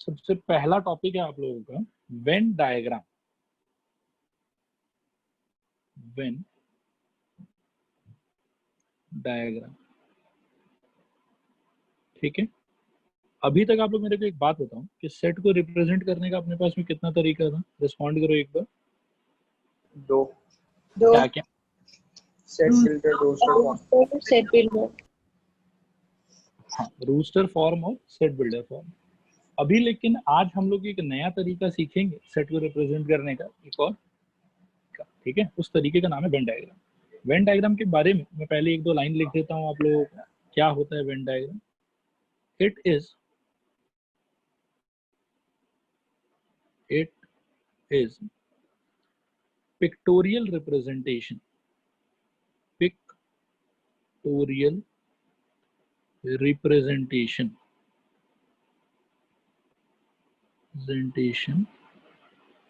सबसे पहला टॉपिक है आप लोगों का वेन डायग्राम। वेन डायग्राम, ठीक है। अभी तक आप लोग मेरे को एक बात बताओ कि सेट को रिप्रेजेंट करने का अपने पास में कितना तरीका था? रिस्पॉन्ड करो एक बार। दो। क्या क्या? Set builder, roster, set builder. हाँ, रूस्टर फॉर्म और सेट बिल्डर फॉर्म। अभी लेकिन आज हम लोग एक नया तरीका सीखेंगे सेट को रिप्रेजेंट करने का, एक और, ठीक है। उस तरीके का नाम है वेन डायग्राम। वेन डायग्राम के बारे में मैं पहले एक दो लाइन लिख देता हूँ आप लोगों को। क्या होता है Venn diagram? It is pictorial representation, pictorial representation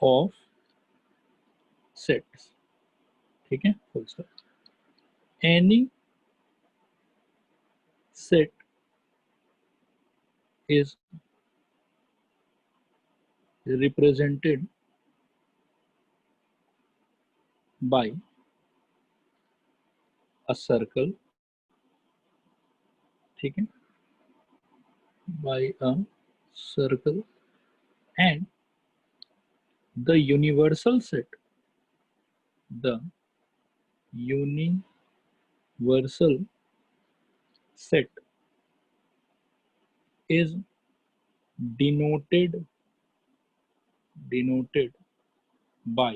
of sets, ठीक है। Full stop. Any set is represented by a circle, ठीक है, by a circle, and the universal set is denoted by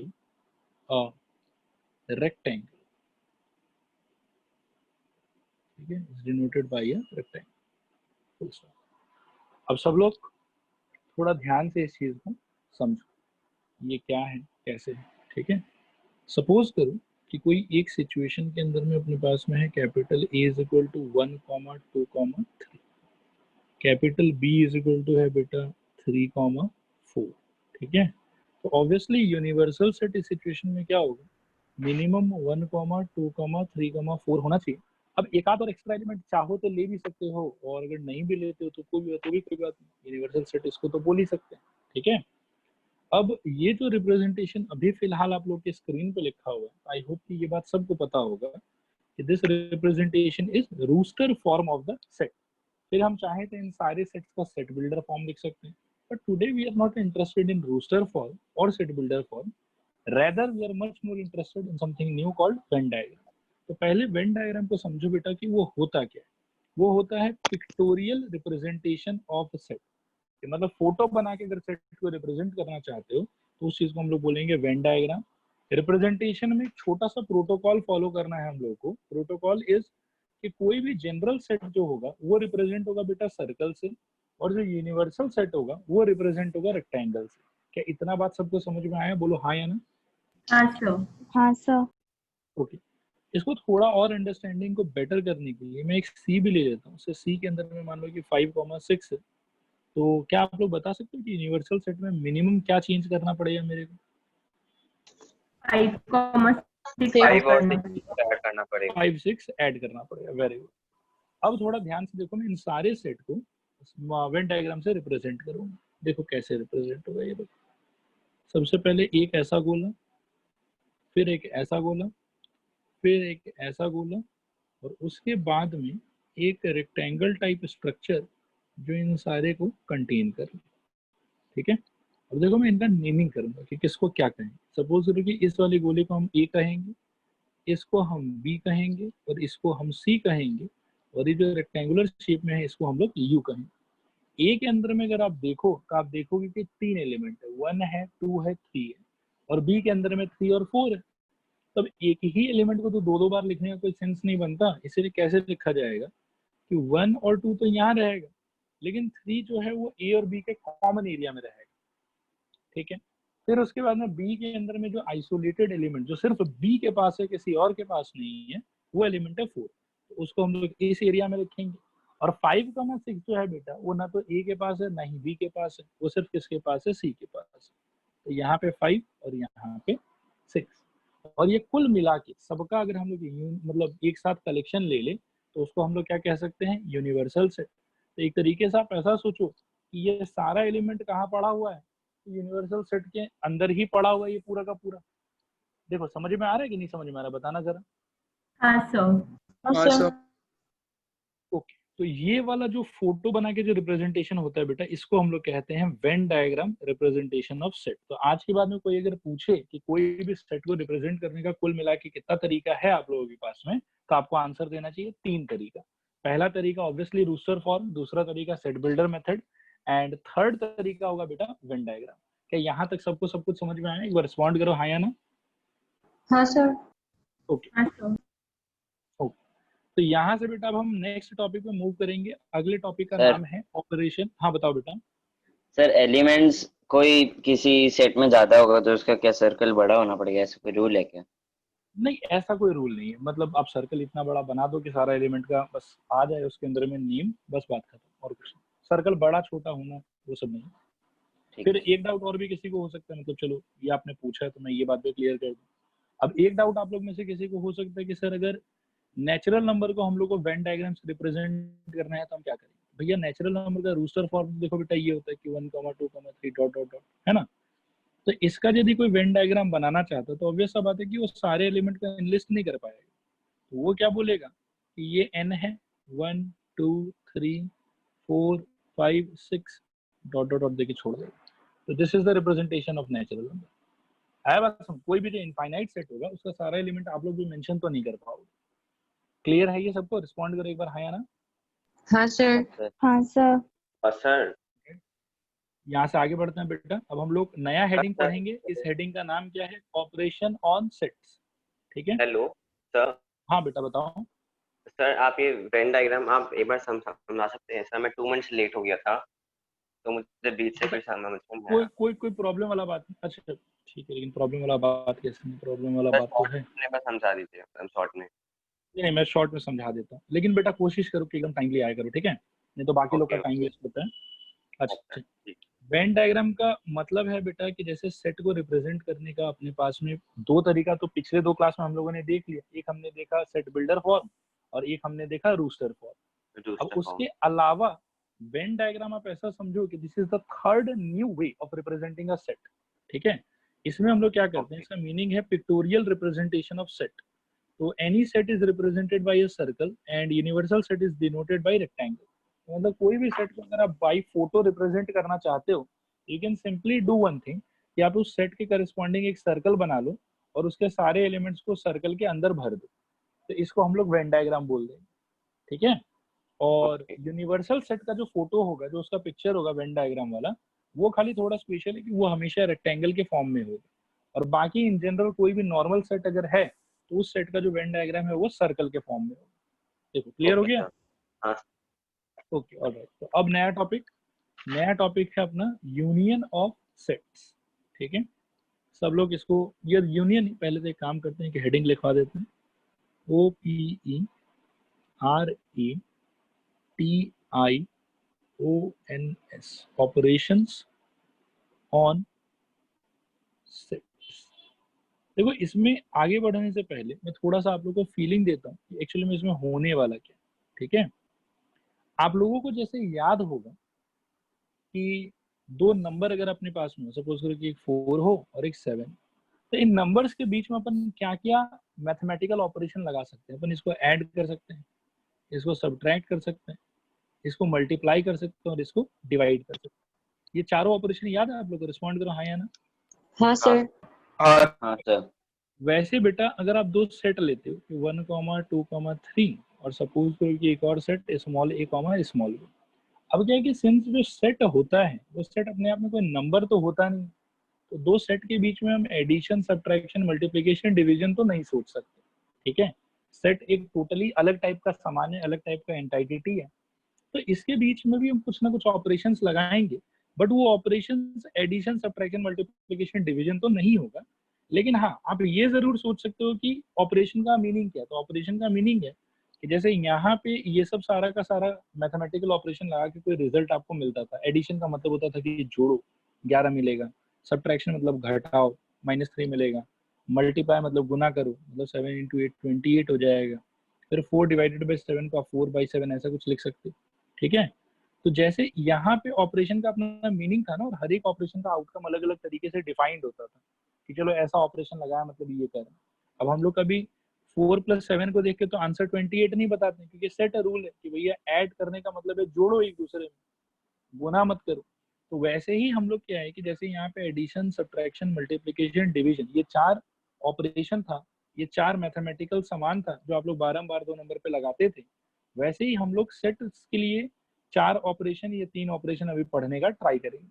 a rectangle, ठीक है, is denoted by a rectangle, full stop। अब सब लोग थोड़ा ध्यान से इस चीज को समझो, ये क्या है, कैसे है, ठीक है। सपोज करो कि कोई एक सिचुएशन के अंदर में अपने पास में है capital A is equal to 1,2,3, capital B is equal to है बेटा 3,4, ठीक है। तो ऑब्वियसली यूनिवर्सल सेट इस सिचुएशन में क्या होगा? मिनिमम 1,2,3,4 होना चाहिए। अब एक आध और एक्स्ट्रा एलिमेंट चाहो तो ले भी सकते हो, और अगर नहीं भी लेते हो तो कोई बात नहीं, यूनिवर्सल सेट इसको तो बोल ही सकते हैं, ठीक है। अब ये जो रिप्रेजेंटेशन अभी फिलहाल आप लोग के स्क्रीन पे लिखा हुआ है, आई होप कि ये बात सबको पता होगा कि this representation is roster form of the set. फिर हम चाहे तो इन सारे सेट्स का सेट बिल्डर फॉर्म लिख सकते हैं, but today we are not interested in roster form और set builder form, rather we are much more interested in something new called Venn diagram. तो पहले वेन डायग्राम को समझो बेटा कि वो होता क्या है। वो होता है पिक्टोरियल रिप्रेजेंटेशन ऑफ सेट, मतलब फोटो बना के अगर सेट को रिप्रेजेंट करना चाहते हो तो उस चीज को हम लोग बोलेंगे वेन डायग्राम। रिप्रेजेंटेशन में छोटा सा प्रोटोकॉल फॉलो करना है हम लोग को। प्रोटोकॉल इज कि कोई भी जनरल सेट जो होगा वो रिप्रेजेंट होगा बेटा सर्कल से, और जो यूनिवर्सल सेट होगा वो रिप्रेजेंट होगा रेक्टेंगल से। क्या इतना बात सबको समझ में आया? बोलो हाँ या ना। हाँ सर। ओके, इसको थोड़ा और अंडरस्टैंडिंग को बेटर करने के लिए मैं एक सी भी ले लेता हूँ। सी के अंदर में मान लो कि 5,6 है, तो क्या आप लोग बता सकते हो कि यूनिवर्सल सेट में मिनिमम क्या चेंज करना पड़ेगा मेरे को? 5,6 ऐड करना पड़ेगा। 5,6 ऐड करना पड़ेगा, वेरी गुड। अब थोड़ा ध्यान से देखो, मैं इन सारे सेट को वेन डायग्राम से रिप्रेजेंट करूंगा। देखो कैसे रिप्रेजेंट होगा ये। देखो सबसे पहले एक ऐसा गोला, फिर एक ऐसा गोला, फिर एक ऐसा गोला, और उसके बाद में एक रेक्टेंगल टाइप स्ट्रक्चर जो इन सारे को कंटेन कर, ठीक है। अब देखो मैं इनका नेमिंग करूंगा कि किसको क्या कहें। सपोज करो कि इस वाले गोले को हम ए कहेंगे, इसको हम बी कहेंगे, और इसको हम सी कहेंगे, और ये जो रेक्टेंगुलर शेप में है इसको हम लोग यू कहेंगे। ए के अंदर में अगर आप देखो तो आप देखोगे कि 3 एलिमेंट है, 1 है, 2 है, 3 है, और बी के अंदर में 3 और 4 है। तब एक ही एलिमेंट को तो दो दो बार लिखने का कोई सेंस नहीं बनता, इसीलिए कैसे लिखा जाएगा कि 1 और 2 तो यहाँ रहेगा, लेकिन 3 जो है वो ए और बी के कॉमन एरिया में रहेगा, ठीक है। फिर उसके बाद में बी के अंदर में जो आइसोलेटेड एलिमेंट जो सिर्फ बी के पास है, किसी और के पास नहीं है, वो एलिमेंट है 4, तो उसको हम लोग इस एरिया में रखेंगे। और 5,6 जो है बेटा वो ना तो ए के पास है ना ही बी के पास है, वो सिर्फ किसके पास है? सी के पास है। तो यहाँ पे 5 और यहाँ पे 6, और ये कुल मिला के सबका अगर हम लोग मतलब एक साथ कलेक्शन ले ले तो उसको हम लोग क्या कह सकते हैं? Universal set. तो एक तरीके से आप ऐसा सोचो कि ये सारा एलिमेंट कहाँ पड़ा हुआ है, यूनिवर्सल सेट के अंदर ही पड़ा हुआ है ये पूरा का पूरा। देखो समझ में आ रहा है कि नहीं समझ में आ रहा है, बताना जरा। हाँ सर। हाँ सर। ओके, तो ये वाला जो फोटो बना के जो रिप्रेजेंटेशन होता है बेटा, इसको हम लोग कहते हैं when diagram representation of set. तो आज के बाद में कोई अगर पूछे कि कोई भी सेट को रिप्रेजेंट करने का कुल मिला के कितना तरीका है आप लोगों के पास में, तो आपको आंसर देना चाहिए 3 तरीका। पहला तरीका ऑब्वियसली रूस्टर फॉर्म, दूसरा तरीका set builder method, and third तरीका होगा बेटा वेन डायग्राम। क्या यहाँ तक सबको सब कुछ समझ में आया? एक बार रिस्पॉन्ड करो, हाँ या ना। हाँ सर। ओके हाँ सर। ओके, तो यहाँ से बेटा अब हम नेक्स्ट टॉपिक पे मूव करेंगे। अगले टॉपिक का सर। नाम है ऑपरेशन। हाँ बताओ बेटा। सर एलिमेंट्स कोई किसी सेट में ज्यादा होगा तो उसका क्या सर्कल बड़ा होना पड़ेगा, ऐसा कोई रूल है क्या? नहीं, ऐसा कोई रूल नहीं है। मतलब आप सर्कल इतना बड़ा बना दो कि सारा एलिमेंट का बस आ जाए उसके अंदर में नेम, बस बात खत्म, और कुछ नहीं। सर्कल बड़ा छोटा होना वो सब नहीं। फिर एक डाउट और भी किसी को हो सकता है, मतलब चलो ये आपने पूछा है तो मैं ये बात भी क्लियर कर दूं। अब एक डाउट आप लोग में से किसी को हो सकता है कि सर अगर नेचुरल नंबर को हम लोग को वेन डायग्राम से रिप्रेजेंट करना है तो हम क्या करें? भैया नेचुरल नंबर का रूस्टर फॉर्म देखो बेटा, ये होता है कि 1, 2, 3 डॉट डॉट डॉट, है ना। तो इसका यदि कोई वेन डायग्राम बनाना चाहता है तो ऑब्वियस सा बात है कि वो सारे एलिमेंट का लिस्ट नहीं कर पाएगा। तो वो क्या बोलेगा कि ये n है 1, 2, 3, 4, 5, 6 डॉट डॉट डॉट देके छोड़ देगा। तो this is the representation of natural number. है बात समझ? कोई भी जो इनफाइनाइट सेट होगा उसका सारा एलिमेंट आप लोग भी मेंशन तो नहीं कर पाओगे। क्लियर है ये सबको? रिस्पॉन्ड करो एक बार, हाँ या ना। हाँ सर। हाँ सर। सर यहाँ से आगे बढ़ते हैं बेटा। अब हम लोग नया हेडिंग पढ़ेंगे। इस हेडिंग का नाम क्या है? Operation on sets. ठीक है। Hello sir. हाँ बेटा बताओ। सर आप ये वेन डायग्राम आप एक बार समझा सकते हैं? सर मैं 2 मंथ्स लेट हो गया था तो मुझे बीच से फिर समझ में नहीं आया। कोई प्रॉब्लम वाला बात नहीं। अच्छा ठीक है, लेकिन प्रॉब्लम वाला बात कैसे नहीं? प्रॉब्लम वाला बात तो है। बस समझा दीजिए शॉर्ट में। नहीं, मैं शॉर्ट में समझा देता हूँ, लेकिन बेटा कोशिश करो कि एकदम टाइमली आया करो, ठीक है? नहीं तो बाकी लोग का टाइम वेस्ट होता है। अच्छा, वेन डायग्राम का मतलब है बेटा कि जैसे सेट को रिप्रेजेंट करने का अपने पास में 2 तरीका तो पिछले 2 क्लास में हम लोगों ने देख लिया। एक हमने देखा सेट बिल्डर फॉर्म और एक हमने देखा रूस्टर फॉर्म। अब उसके अलावा वेन डायग्राम आप ऐसा समझो कि this is the third new way of representing a set. ठीक है। इसमें हम लोग क्या करते हैं, इसका मीनिंग है पिक्टोरियल रिप्रेजेंटेशन ऑफ सेट। तो any set is represented bye a circle and universal set is denoted by rectangle. मतलब कोई भी सेट को अगर आप बाई फोटो रिप्रेजेंट करना चाहते हो, you can simply do one thing कि आप उस सेट के करस्पॉन्डिंग एक सर्कल बना लो और उसके सारे एलिमेंट्स को सर्कल के अंदर भर दो। तो इसको हम लोग वेन डायग्राम बोल देंगे। ठीक है। और यूनिवर्सल सेट का जो फोटो होगा, जो उसका पिक्चर होगा वेन डायग्राम वाला, वो खाली थोड़ा स्पेशल है कि वो हमेशा रेक्टेंगल के फॉर्म में होगा। और बाकी इन जनरल कोई भी नॉर्मल सेट अगर है तो उस सेट का जो वेन डायग्राम है वो सर्कल के फॉर्म में होगा। देखो क्लियर हो गया? Okay alright. तो अब नया टॉपिक है अपना यूनियन ऑफ सेट्स। ठीक है। सब लोग इसको ये यूनियन पहले से एक काम करते हैं कि हेडिंग लिखवा देते हैं, OPERATIONS, ऑपरेशंस ऑन सेट्स। देखो इसमें आगे बढ़ने से पहले मैं थोड़ा सा आप लोगों को फीलिंग देता हूँ कि एक्चुअली में इसमें होने वाला क्या। ठीक है। आप लोगों को जैसे याद होगा कि 2 नंबर अगर अपने पास में हो, सपोज करो कि एक 4 हो और एक 7, तो इन नंबर्स के बीच में अपन क्या क्या मैथमेटिकल ऑपरेशन लगा सकते हैं? अपन इसको ऐड कर सकते हैं, इसको सब्ट्रैक्ट कर सकते हैं, इसको मल्टीप्लाई कर सकते हैं और इसको डिवाइड कर सकते हैं। ये चारों ऑपरेशन याद है आप लोग को? रिस्पॉन्ड करो हाँ या ना। हाँ सर। हाँ सर। वैसे बेटा अगर आप 2 सेट लेते हो कि 1, 2, 3 और सपोज करो कि एक और set small a, small b। अब क्या है कि सिंस जो सेट होता है वो सेट अपने आप में कोई नंबर तो होता नहीं, तो 2 सेट के बीच में हम एडिशन, सब्ट्रैक्शन, मल्टीप्लिकेशन, डिवीजन तो नहीं सोच सकते। ठीक है। सेट एक टोटली अलग टाइप का सामान है, अलग टाइप का एंटाइटी है। तो इसके बीच में भी हम कुछ ना कुछ ऑपरेशंस लगाएंगे, बट वो operations addition, subtraction, multiplication, division तो नहीं होगा। लेकिन हाँ, आप ये जरूर सोच सकते हो कि ऑपरेशन का मीनिंग क्या है। तो ऑपरेशन का मीनिंग है कि जैसे यहाँ पे ये सब सारा का सारा मैथमेटिकल ऑपरेशन लगा के कोई रिजल्ट आपको मिलता था। एडिशन का मतलब होता था कि जोड़ो 11 मिलेगा, सब्ट्रैक्शन मतलब घटाओ -3 मिलेगा, मल्टीप्लाई मतलब गुना करो मतलब 7 × 8 28 हो जाएगा। फिर 4 / 7 का 4/7 ऐसा कुछ लिख सकते हो। ठीक है। तो जैसे यहाँ पे ऑपरेशन का अपना मीनिंग था ना, और हर एक ऑपरेशन का आउटकम अलग अलग तरीके से डिफाइंड होता था कि चलो ऐसा ऑपरेशन लगाया मतलब ये कर रहे हैं। अब हम लोग कभी 4 + 7 को देख के तो आंसर 28 नहीं बताते, क्योंकि सेट अ रूल है कि भैया ऐड करने का मतलब है जोड़ो एक दूसरे में, गुना मत करो। तो वैसे ही हम लोग क्या है कि जैसे यहाँ पे एडिशन, सब्ट्रैक्शन, मल्टीप्लिकेशन, डिवीजन, ये 4 ऑपरेशन था, ये 4 मैथमेटिकल समान था जो आप लोग बारंबार 2 नंबर पे लगाते थे। वैसे ही हम लोग सेट्स के लिए 4 ऑपरेशन, ये 3 ऑपरेशन अभी पढ़ने का ट्राई करेंगे।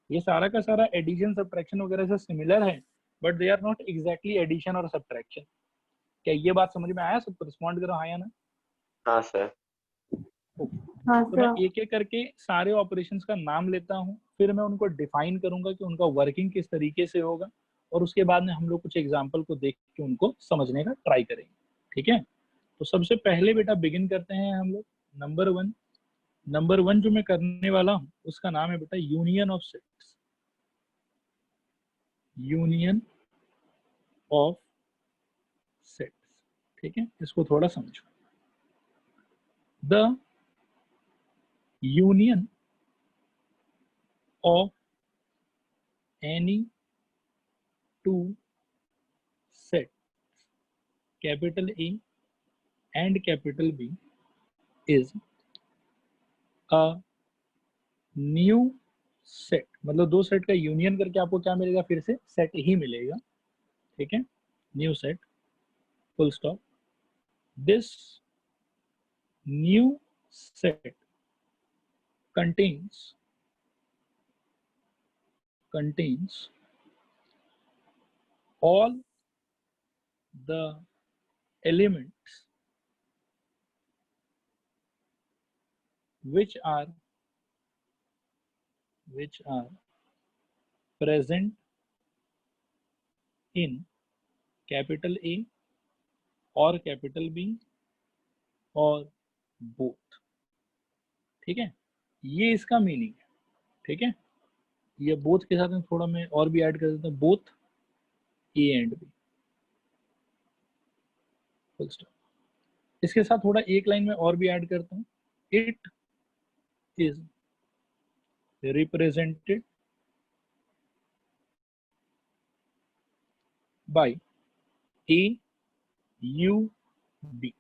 ये सारा का सारा एडिशन, सब्ट्रैक्शन वगैरह से सिमिलर है, but they are not exactly addition और सब्ट्रैक्शन। क्या ये बात समझ में आया? सबको रिस्पॉन्ड करो हाँ या ना। हाँ सर। हाँ तो मैं सर। एक एक करके सारे ऑपरेशंस का नाम लेता हूँ, फिर मैं उनको डिफाइन करूंगा कि उनका वर्किंग किस तरीके से होगा, और उसके बाद में हम लोग कुछ एग्जांपल को देख के उनको समझने का ट्राई करेंगे। ठीक है, तो सबसे पहले बेटा बिगिन करते हैं हम लोग नंबर वन जो मैं करने वाला हूँ उसका नाम है बेटा union of sets. Union of sets, ठीक है, इसको थोड़ा समझो। The union of any two sets capital A and capital B is a new set। मतलब दो सेट का यूनियन करके आपको क्या मिलेगा? फिर से सेट ही मिलेगा। ठीक है, new set, full stop. This new set contains all the elements which are present in capital A और capital B और both। ठीक है, ये इसका मीनिंग है। ठीक है, ये बोथ के साथ में थोड़ा मैं और भी ऐड कर देता हूँ, both A and B, full stop. इसके साथ थोड़ा एक लाइन में और भी ऐड करता हूँ, it is represented by A U B.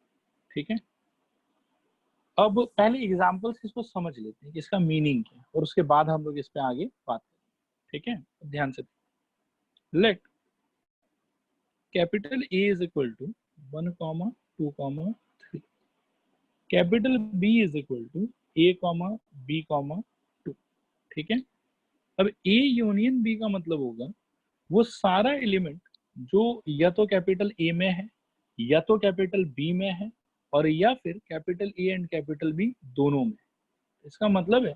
ठीक है, अब पहले एग्जांपल से इसको समझ लेते हैं कि इसका मीनिंग क्या है, और उसके बाद हम लोग इस पे आगे बात करेंगे। ठीक है, ध्यान से let capital A is equal to 1, 2, 3, capital B is equal to a, b, 2। ठीक है, अब a यूनियन b का मतलब होगा वो सारा एलिमेंट जो या तो कैपिटल A में है या तो कैपिटल B में है, और या फिर capital A and capital B दोनों में। इसका मतलब है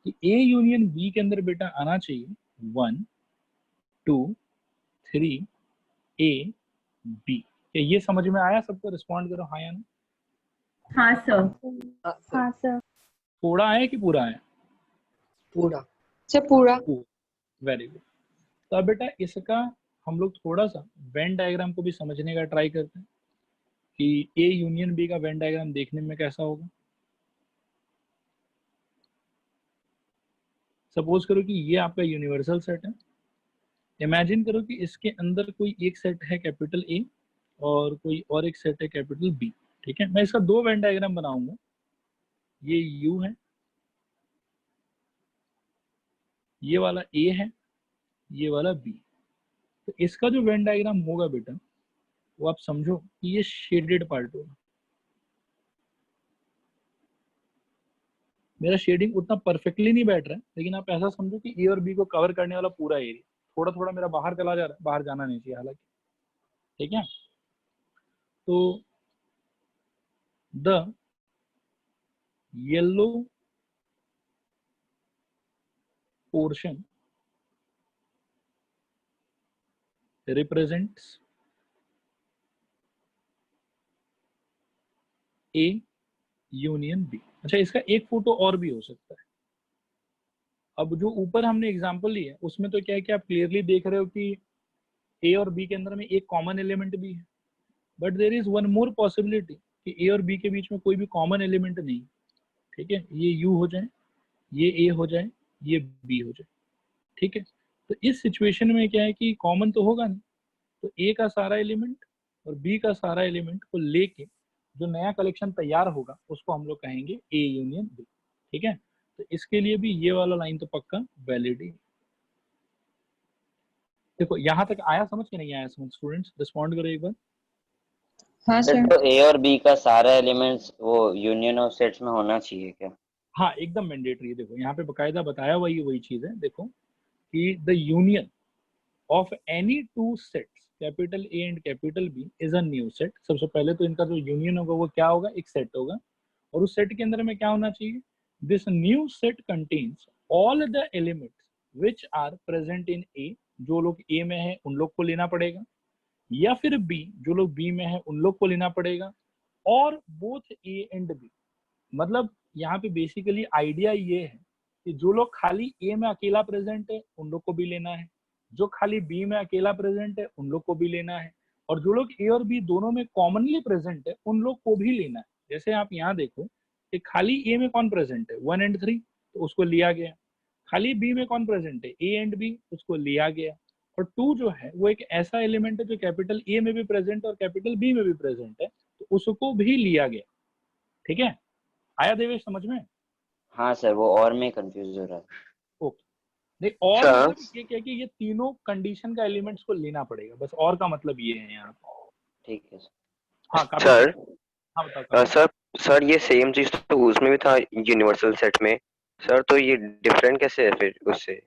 कि A यूनियन B के अंदर बेटा आना चाहिए 1, 2, 3 A B। क्या ये समझ में आया? सबको रिस्पॉन्ड करो हाँ या ना। हाँ सर। हाँ सर। थोड़ा आया कि पूरा आया? पूरा सर पूरा। Very good. तो अब बेटा इसका हम लोग थोड़ा सा वेन डायग्राम को भी समझने का ट्राई करते हैं कि ए यूनियन बी का वेन डायग्राम देखने में कैसा होगा। सपोज करो कि ये आपका यूनिवर्सल सेट है। इमेजिन करो कि इसके अंदर कोई एक सेट है कैपिटल ए और कोई और एक सेट है कैपिटल बी। ठीक है, मैं इसका दो वेन डायग्राम बनाऊंगा। ये यू है, ये वाला ए है, ये वाला बी। तो इसका जो वेन डायग्राम होगा बेटा वो आप समझो कि ये शेडेड पार्ट होगा। मेरा शेडिंग उतना परफेक्टली नहीं बैठ रहा है, लेकिन आप ऐसा समझो कि ए और बी को कवर करने वाला पूरा एरिया। थोड़ा थोड़ा मेरा बाहर चला जा रहा है, बाहर जाना नहीं चाहिए हालांकि। ठीक है, तो the yellow portion represents A union B। अच्छा, इसका एक फोटो और भी हो सकता है। अब जो ऊपर हमने एग्जांपल लिया उसमें तो क्या है कि आप क्लियरली देख रहे हो कि A और B के अंदर में एक कॉमन एलिमेंट भी है, but there is one more possibility कि A और B के बीच में कोई भी कॉमन एलिमेंट नहीं। ठीक है, ये U हो जाए ये ए हो जाए, ये बी हो जाए, ठीक है। तो इस सिचुएशन में क्या है कि कॉमन तो होगा नहीं, तो ए का सारा एलिमेंट और बी का सारा एलिमेंट को लेके जो नया कलेक्शन तैयार होगा उसको हम लोग कहेंगे ए यूनियन बी, ठीक है। तो इसके लिए भी ये वाला लाइन तो पक्का वैलिड है। देखो यहाँ तक आया समझ के नहीं आया समझ? स्टूडेंट्स रिस्पॉन्ड करो एक बार। हाँ सर सर। तो ए और बी का सारा एलिमेंट्स वो यूनियन ऑफ सेट्स में होना चाहिए क्या? हाँ एकदम मैंडेटरी है। देखो यहाँ पे बकायदा बताया वही चीज है। देखो कि the union of any two sets capital A and capital B is a new set. सबसे पहले तो इनका जो यूनियन होगा वो क्या होगा? एक सेट होगा, और उस सेट के अंदर में क्या होना चाहिए? This new set contains all the elements which are present in A. जो लोग ए में है उन लोग को लेना पड़ेगा, या फिर बी, जो लोग बी में है उन लोग को लेना पड़ेगा, और बोथ ए एंड बी। मतलब यहाँ पे बेसिकली आइडिया ये है कि जो लोग खाली ए में अकेला प्रेजेंट है उन लोग को भी लेना है, जो खाली बी में अकेला प्रेजेंट है उन लोग को भी लेना है, और जो लोग ए और बी दोनों में कॉमनली प्रेजेंट है उन लोग को भी लेना है। जैसे आप यहाँ देखो कि खाली ए में कौन प्रेजेंट है? 1 and 3, तो उसको लिया गया। खाली बी में कौन प्रेजेंट है? ए एंड बी, उसको लिया गया। और 2 जो है वो एक ऐसा एलिमेंट है जो कैपिटल ए में भी प्रेजेंट है और कैपिटल बी में भी प्रेजेंट है, तो उसको भी लिया गया, ठीक है। आया देवेश समझ में? हाँ सर, वो और में कंफ्यूज हो रहा है। ओके, नहीं और सर मतलब ये क्या कि ये तीनों कंडीशन का एलिमेंट्स को लेना पड़ेगा, बस और का मतलब ये है यहाँ। ठीक है सर। हाँ काफी। सर हाँ बताओ। सर सर ये सेम चीज तो उसमें भी था यूनिवर्सल सेट में। सर तो ये डिफरेंट कैसे है फिर उससे?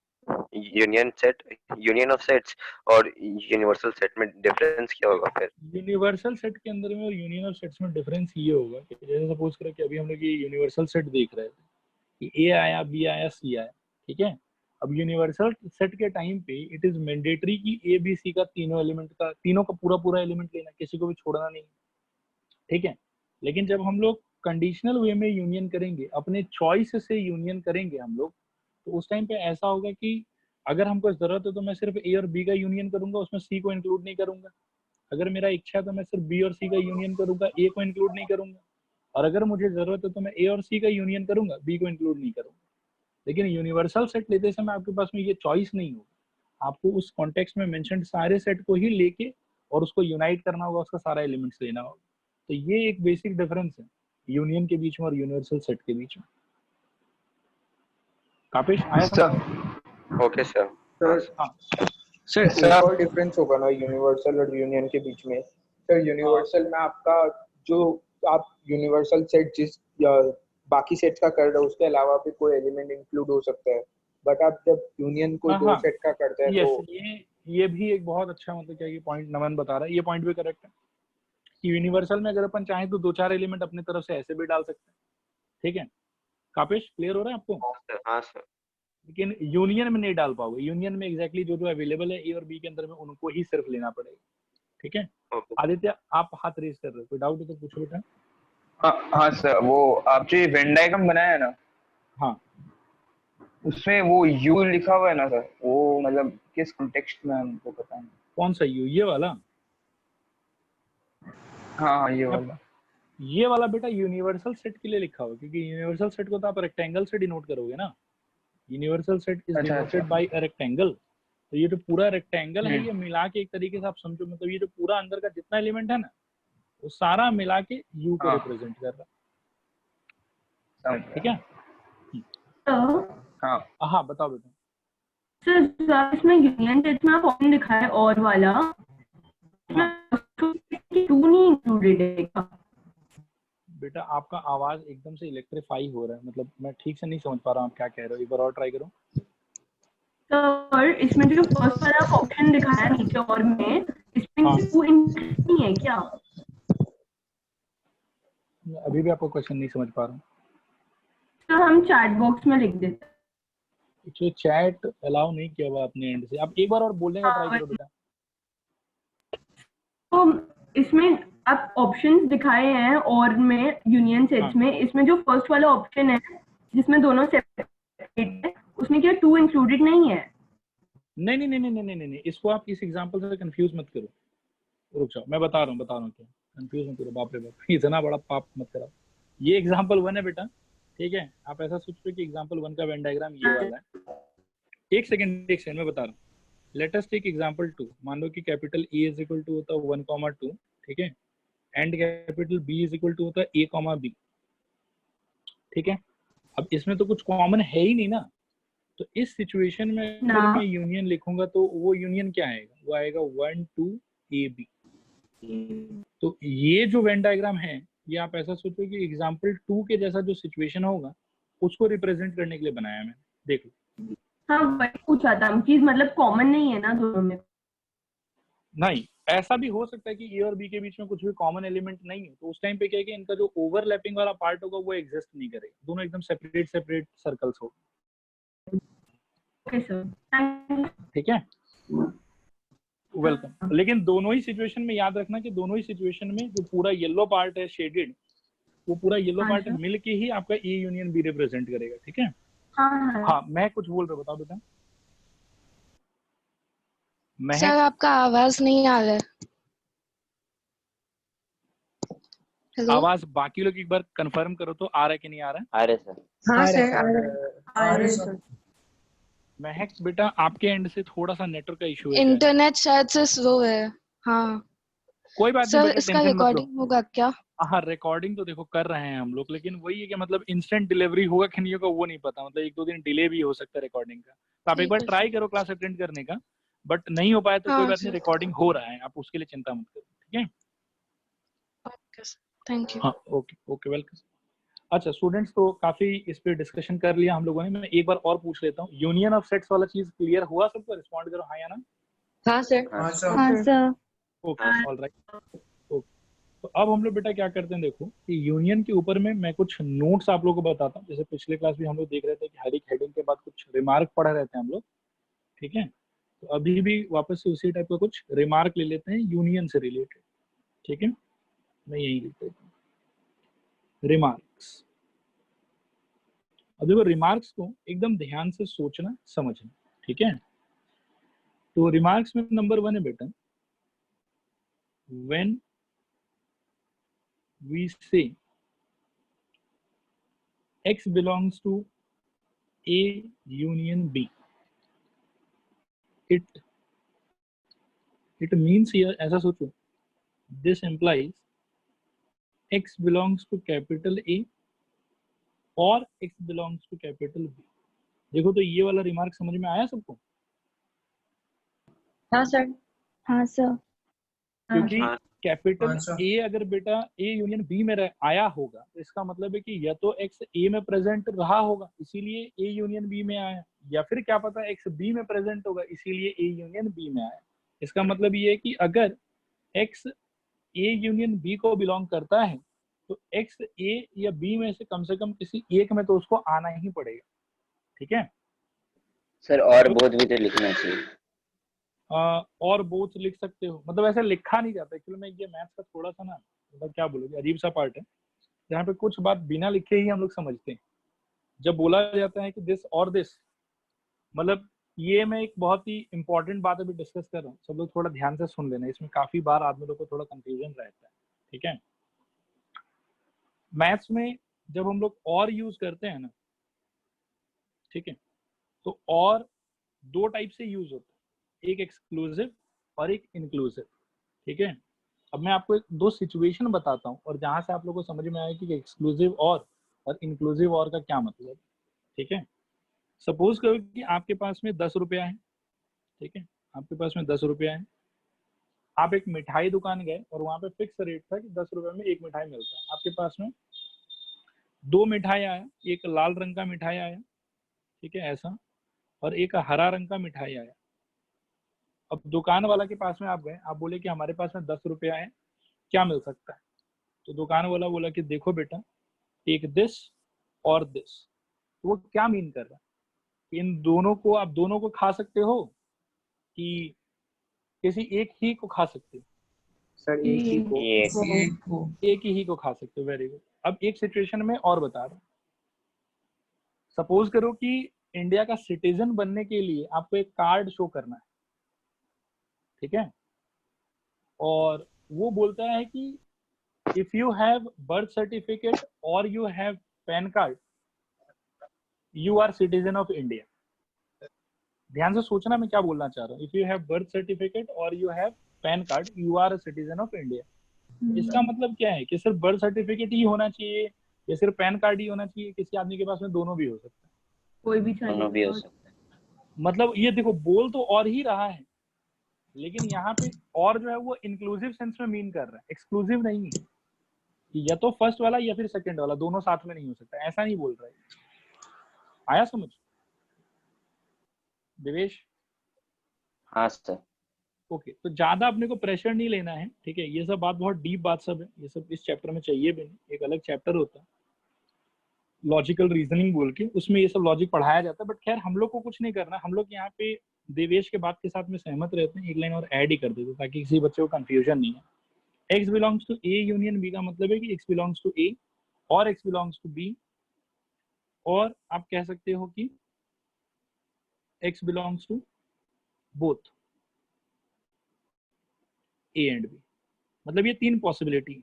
यूनियन ऑफ सेट्स और यूनिवर्सल सेट में डिफरेंस क्या होगा फिर? यूनिवर्सल सेट के अंदर में और यूनियन ऑफ सेट्स में डिफरेंस ये होगा कि जैसे सपोज करें कि अभी हम लोग ये यूनिवर्सल सेट देख रहे थे कि ए आया, बी आया, सी आया, ठीक है। अब यूनिवर्सल सेट के टाइम पे इट इज मैंडेटरी कि ए बी सी का तीनों का पूरा एलिमेंट लेना, किसी को भी छोड़ना नहीं, ठीक है। लेकिन जब हम लोग कंडीशनल वे में यूनियन करेंगे, अपने चॉइस से यूनियन करेंगे हम लोग, तो उस टाइम पे ऐसा होगा कि अगर हमको जरूरत है तो मैं सिर्फ ए और बी का यूनियन करूंगा, उसमें सी को इंक्लूड नहीं करूंगा। अगर मेरा इच्छा है तो मैं सिर्फ बी और सी का यूनियन करूंगा, ए को इंक्लूड नहीं करूंगा। और अगर मुझे जरूरत है तो मैं ए और सी का यूनियन करूंगा, बी को इंक्लूड नहीं करूंगा। लेकिन यूनिवर्सल सेट लेते समय आपके पास में ये चॉइस नहीं होगा, आपको उस कॉन्टेक्स्ट में मेंशन्ड सारे सेट को ही लेके और उसको यूनाइट करना होगा, उसका सारा एलिमेंट्स लेना होगा। तो ये एक बेसिक डिफरेंस है यूनियन के बीच में और यूनिवर्सल सेट के बीच में। कापेश आया सर? Okay sir. हाँ सर एक और डिफरेंस होगा ना यूनिवर्सल और यूनियन के बीच में। सर यूनिवर्सल में आपका जो आप यूनिवर्सल सेट जिस बाकी सेट का कर रहे हो उसके अलावा भी कोई एलिमेंट इंक्लूड हो सकता है, बट आप जब यूनियन को दो सेट का करते हैं तो ये भी एक बहुत अच्छा मतलब क्या ये पॉइंट नमन बता रहा है, ये पॉइंट भी करेक्ट है कि यूनिवर्सल में अगर अपन चाहें तो 2-4 एलिमेंट अपनी तरफ से ऐसे भी डाल सकते हैं, ठीक है। कापेश क्लियर हो रहा है आपको? हाँ सर। लेकिन यूनियन में नहीं डाल पाओगे। यूनियन में एग्जैक्टली जो अवेलेबल है ए और बी के अंदर में उनको ही सिर्फ लेना पड़ेगा, ठीक है। आदित्य आप हाथ रेज कर रहे हो, कोई डाउट है तो पूछो बेटा। हाँ सर, वो आप जो वेन डायग्राम बनाया है ना, हाँ उसमें वो यू लिखा हुआ है ना सर, वो मतलब किस कॉन्टेक्स्ट में हमको पता है? कौन सा यू? ये वाला? हाँ ये वाला बेटा यूनिवर्सल सेट के लिए लिखा हुआ, क्योंकि यूनिवर्सल सेट को तो आप रेक्टेंगल से डिनोट करोगे ना। Universal set is denoted by a rectangle. तो ये जो पूरा रेक्टेंगल है ये मिला के एक तरीके से आप समझो, मतलब ये जो पूरा अंदर का जितना एलिमेंट है ना वो सारा मिला के यू को रिप्रेजेंट कर रहा है, ठीक है। हाँ बताओ बेटा। सर इसमें यूनियन सेट में आप ऑप्शन दिखाया और वाला टू नहीं इंक्लूडेड है बेटा आपका आवाज एकदम से इलेक्ट्रीफाई हो रहा है, मतलब मैं ठीक से नहीं समझ पा रहा हूँ आप क्या कह रहे हो, एक बार और ट्राई करो। सर इसमें जो फर्स्ट वाला ऑप्शन दिखाया नीचे और में, इसमें टू इंक्लूडेड नहीं है क्या? अभी भी आपको क्वेश्चन नहीं समझ पा रहा हूँ। सर हम चैट बॉक्स में लिख देते हैं। तो चैट अलाउ नहीं किया हुआ अपने एंड से, आप एक बार और बोलने का ट्राई करो बेटा। तो इसमें आप ऑप्शंस दिखाए हैं और में यूनियन सेट्स में, इसमें जो फर्स्ट वाला ऑप्शन है जिसमें दोनों सेपरेट है उसमें क्या टू इंक्लूडेड नहीं है? नहीं, इसको आप इस एग्जांपल से कंफ्यूज मत करो। रुक जाओ, मैं बता रहा हूँ क्या, कंफ्यूज मत करो। बाप रे बाप, इतना बड़ा पाप मत कराओ। ये एग्जांपल 1 है बेटा, ठीक है, आप ऐसा सोचो कि एग्जांपल 1 का वेन डायग्राम ये वाला है। एक सेकंड मैं बता रहा हूँ। Let us take example 2। मान लो कि capital A is equal to होता है 1,2, ठीक है, and capital B is equal to होता है A,B, ठीक है। अब इसमें तो कुछ कॉमन है ही नहीं ना, तो इस सिचुएशन में अगर मैं यूनियन लिखूंगा तो वो यूनियन क्या आएगा, वो आएगा 1 2 AB। तो ये जो वेन डायग्राम है, ये आप ऐसा सोचो कि एग्जांपल 2 के जैसा जो सिचुएशन होगा उसको रिप्रेजेंट करने के लिए बनाया मैंने। देख लो। हाँ, वही पूछा था कि मतलब कॉमन नहीं है ना दोनों में। नहीं, ऐसा भी हो सकता है कि ए और बी के बीच में कुछ भी कॉमन एलिमेंट नहीं है, तो उस टाइम पे क्या है कि इनका जो ओवरलैपिंग वाला पार्ट होगा वो एग्जिस्ट नहीं करेगा, दोनों एकदम सेपरेट सर्कल्स होंगे। ओके सर, ठीक है, वेलकम। लेकिन दोनों ही सिचुएशन में याद रखना कि दोनों ही सिचुएशन में जो पूरा येलो पार्ट है शेडेड, वो पूरा येलो पार्ट मिलके ही आपका ए यूनियन बी रिप्रेजेंट करेगा। ठीक है, हाँ मैं कुछ बोल रहा हूँ, बताओ बेटा। सर आपका आवाज नहीं आ रहा है। हेलो, आवाज बाकी लोग एक बार कंफर्म करो तो आ रहा है कि नहीं आ रहा है? आ रहे सर। हाँ सर आ रहे सर। महक बेटा आपके एंड से थोड़ा सा नेटवर्क का इशू है, इंटरनेट शायद से स्लो है। हाँ कोई बात नहीं सर, बेटा, इसका टेंशन मत लो। रिकॉर्डिंग होगा क्या? हाँ रिकॉर्डिंग तो देखो कर रहे हैं हम लोग, लेकिन वही है कि मतलब इंस्टेंट डिलीवरी होगा कि नहीं होगा वो नहीं पता, मतलब 1-2 दिन डिले भी हो सकता है रिकॉर्डिंग का। तो आप एक ठीक बार है ट्राई सर। करो क्लास अटेंड करने का, बट नहीं हो पाया तो कोई हाँ बात नहीं, सर, रिकॉर्डिंग हो रहा है, आप उसके लिए चिंता मत करो। ठीक है, ओके सर, थैंक यू। हाँ ओके ओके वेलकम। अच्छा स्टूडेंट्स, तो काफी इस पे डिस्कशन कर लिया हम लोगों ने, मैं एक बार और पूछ लेता हूँ, यूनियन ऑफ सेट्स वाला चीज क्लियर हुआ सबको? रिस्पॉन्ड करो हाँ या ना। हाँ सर। हाँ हाँ sir. Okay all right okay. तो अब हम लोग बेटा क्या करते हैं, देखो कि यूनियन के ऊपर में मैं कुछ नोट्स आप लोगों को बताता हूँ। जैसे पिछले क्लास में हम लोग देख रहे थे कि हर एक हेडिंग के बाद कुछ रिमार्क पढ़ा रहते हैं हम लोग, ठीक है। तो अभी भी वापस से उसी टाइप का कुछ रिमार्क ले लेते हैं यूनियन से रिलेटेड, ठीक है। मैं यही लिख देता हूँ रिमार्क्स। अब देखो रिमार्क्स को एकदम ध्यान से सोचना समझना, ठीक है। तो रिमार्क्स में नंबर 1 है बेटा, when we say x belongs to A union B, it means here, ऐसा सोचो, this implies x belongs to capital A और x belongs to capital B। देखो तो ये वाला रिमार्क समझ में आया सबको? हाँ सर। हाँ सर। क्योंकि हाँ। कैपिटल A अगर बेटा A यूनियन B में आया होगा तो इसका मतलब है कि या तो x A में प्रेजेंट रहा होगा इसीलिए A यूनियन B में आया, या फिर क्या पता x B में प्रेजेंट होगा इसीलिए A यूनियन B में आया। इसका मतलब ये है कि अगर x A यूनियन B को बिलोंग करता है तो x A या B में से कम किसी एक में तो उसको आना ही पड़ेगा, ठीक है। सर और तो बोध भी तो लिखना चाहिए। और बोथ लिख सकते हो, मतलब ऐसे लिखा नहीं जाता एक्चुअली में, ये मैथ्स का थोड़ा सा ना मतलब क्या बोलोगे अजीब सा पार्ट है, जहाँ पे कुछ बात बिना लिखे ही हम लोग समझते हैं। जब बोला जाता है कि दिस और दिस, मतलब ये मैं एक बहुत ही इंपॉर्टेंट बात अभी डिस्कस कर रहा हूँ, सब लोग थोड़ा ध्यान से सुन लेना, इसमें काफी बार आदमी लोग को थोड़ा कंफ्यूजन रहता है, ठीक है। मैथ्स में जब हम लोग और यूज करते हैं ना, ठीक है, तो और दो टाइप से यूज होता है, एक एक्सक्लूसिव और एक इंक्लूसिव, ठीक है। अब मैं आपको एक दो सिचुएशन बताता हूँ और जहां से आप लोगों को समझ में आया कि एक्सक्लूसिव और इंक्लूसिव और का क्या मतलब, ठीक है। सपोज करो कि आपके पास में 10 रुपया है, ठीक है, आपके पास में 10 रुपया है, आप एक मिठाई दुकान गए और वहां पे फिक्स रेट था कि 10 रुपए में एक मिठाई मिलता है। आपके पास में 2 मिठाई आया, एक लाल रंग का मिठाई आया, ठीक है ऐसा, और एक हरा रंग का मिठाई आया। अब दुकान वाला के पास में आप गए, आप बोले कि हमारे पास में 10 रुपया है, क्या मिल सकता है? तो दुकान वाला बोला कि देखो बेटा, टेक दिस और दिस। तो वो क्या मीन कर रहा है, इन दोनों को आप दोनों को खा सकते हो कि किसी एक ही को खा सकते हो? सर एक ही को। एक ही को खा सकते हो, वेरी गुड। अब एक सिचुएशन में और बता रहा हूँ, सपोज करो कि इंडिया का सिटीजन बनने के लिए आपको एक कार्ड शो करना है, ठीक है, और वो बोलता है कि if you have birth certificate और you have PAN card you are citizen of India. ध्यान से सोचना मैं क्या बोलना चाह रहा हूँ। If you have birth certificate और you have PAN card, you are a citizen of India. इसका मतलब क्या है कि सिर्फ बर्थ सर्टिफिकेट ही होना चाहिए या सिर्फ पैन कार्ड ही होना चाहिए? किसी आदमी के पास में दोनों भी हो सकता है, कोई भी दोनों भी हो सकता है। मतलब ये देखो बोल तो और ही रहा है, लेकिन यहाँ पे और जो है वो इंक्लूसिव सेंस में मीन कर रहा है, एक्सक्लूसिव नहीं है कि या तो फर्स्ट वाला या फिर सेकंड वाला, दोनों साथ में नहीं हो सकता, ऐसा नहीं बोल रहा है। आया समझ देवेश? हाँ सर। ओके, तो ज्यादा अपने को प्रेशर नहीं लेना है, ठीक है? ये सब बात बहुत डीप बात सब है, ये सब इस चैप्टर में चाहिए भी नहीं, एक अलग चैप्टर होता है लॉजिकल रीजनिंग बोल के, उसमें ये सब लॉजिक पढ़ाया जाता है। बट खैर हम लोग को कुछ नहीं करना, हम लोग यहाँ पे देवेश के बात के साथ में सहमत रहते हैं, एक लाइन और ऐड ही कर देते ताकि किसी बच्चे को कंफ्यूजन नहीं है। X belongs to A union B का मतलब है कि एक्स बिलोंग्स टू ए और एक्स बिलोंग्स टू बी, और आप कह सकते हो कि X belongs to both A and B. मतलब ये तीन पॉसिबिलिटी,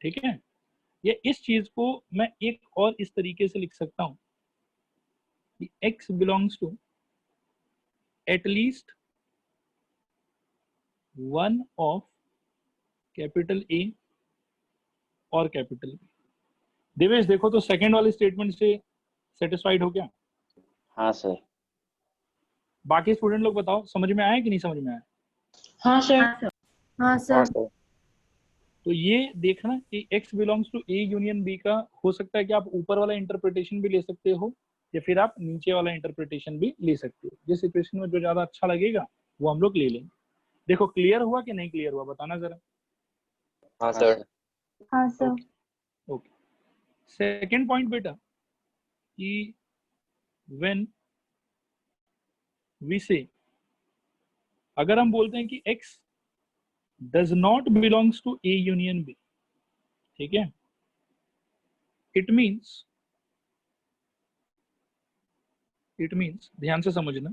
ठीक है? ये इस चीज को मैं एक और इस तरीके से लिख सकता हूं कि x belongs to at least one of capital A और कैपिटल बी। देवेश देखो तो सेकंड वाले स्टेटमेंट से सेटिस्फाइड हो क्या? हाँ सर। बाकी स्टूडेंट लोग बताओ समझ में आया कि नहीं समझ में आया? हाँ सर। हाँ हाँ सर। सर। तो ये देखना कि x belongs to A union B का हो सकता है कि आप ऊपर वाला इंटरप्रिटेशन भी ले सकते हो या फिर आप नीचे वाला इंटरप्रिटेशन भी ले सकते हो। जिस सिचुएशन में जो ज्यादा अच्छा लगेगा वो हम लोग ले लेंगे। देखो क्लियर हुआ कि नहीं क्लियर हुआ बताना जरा। हाँ सर। हाँ सर। ओके, सेकंड पॉइंट बेटा कि व्हेन वी से, अगर हम बोलते हैं कि x does not belongs to A union B, ठीक है, इट मीन्स ध्यान से समझना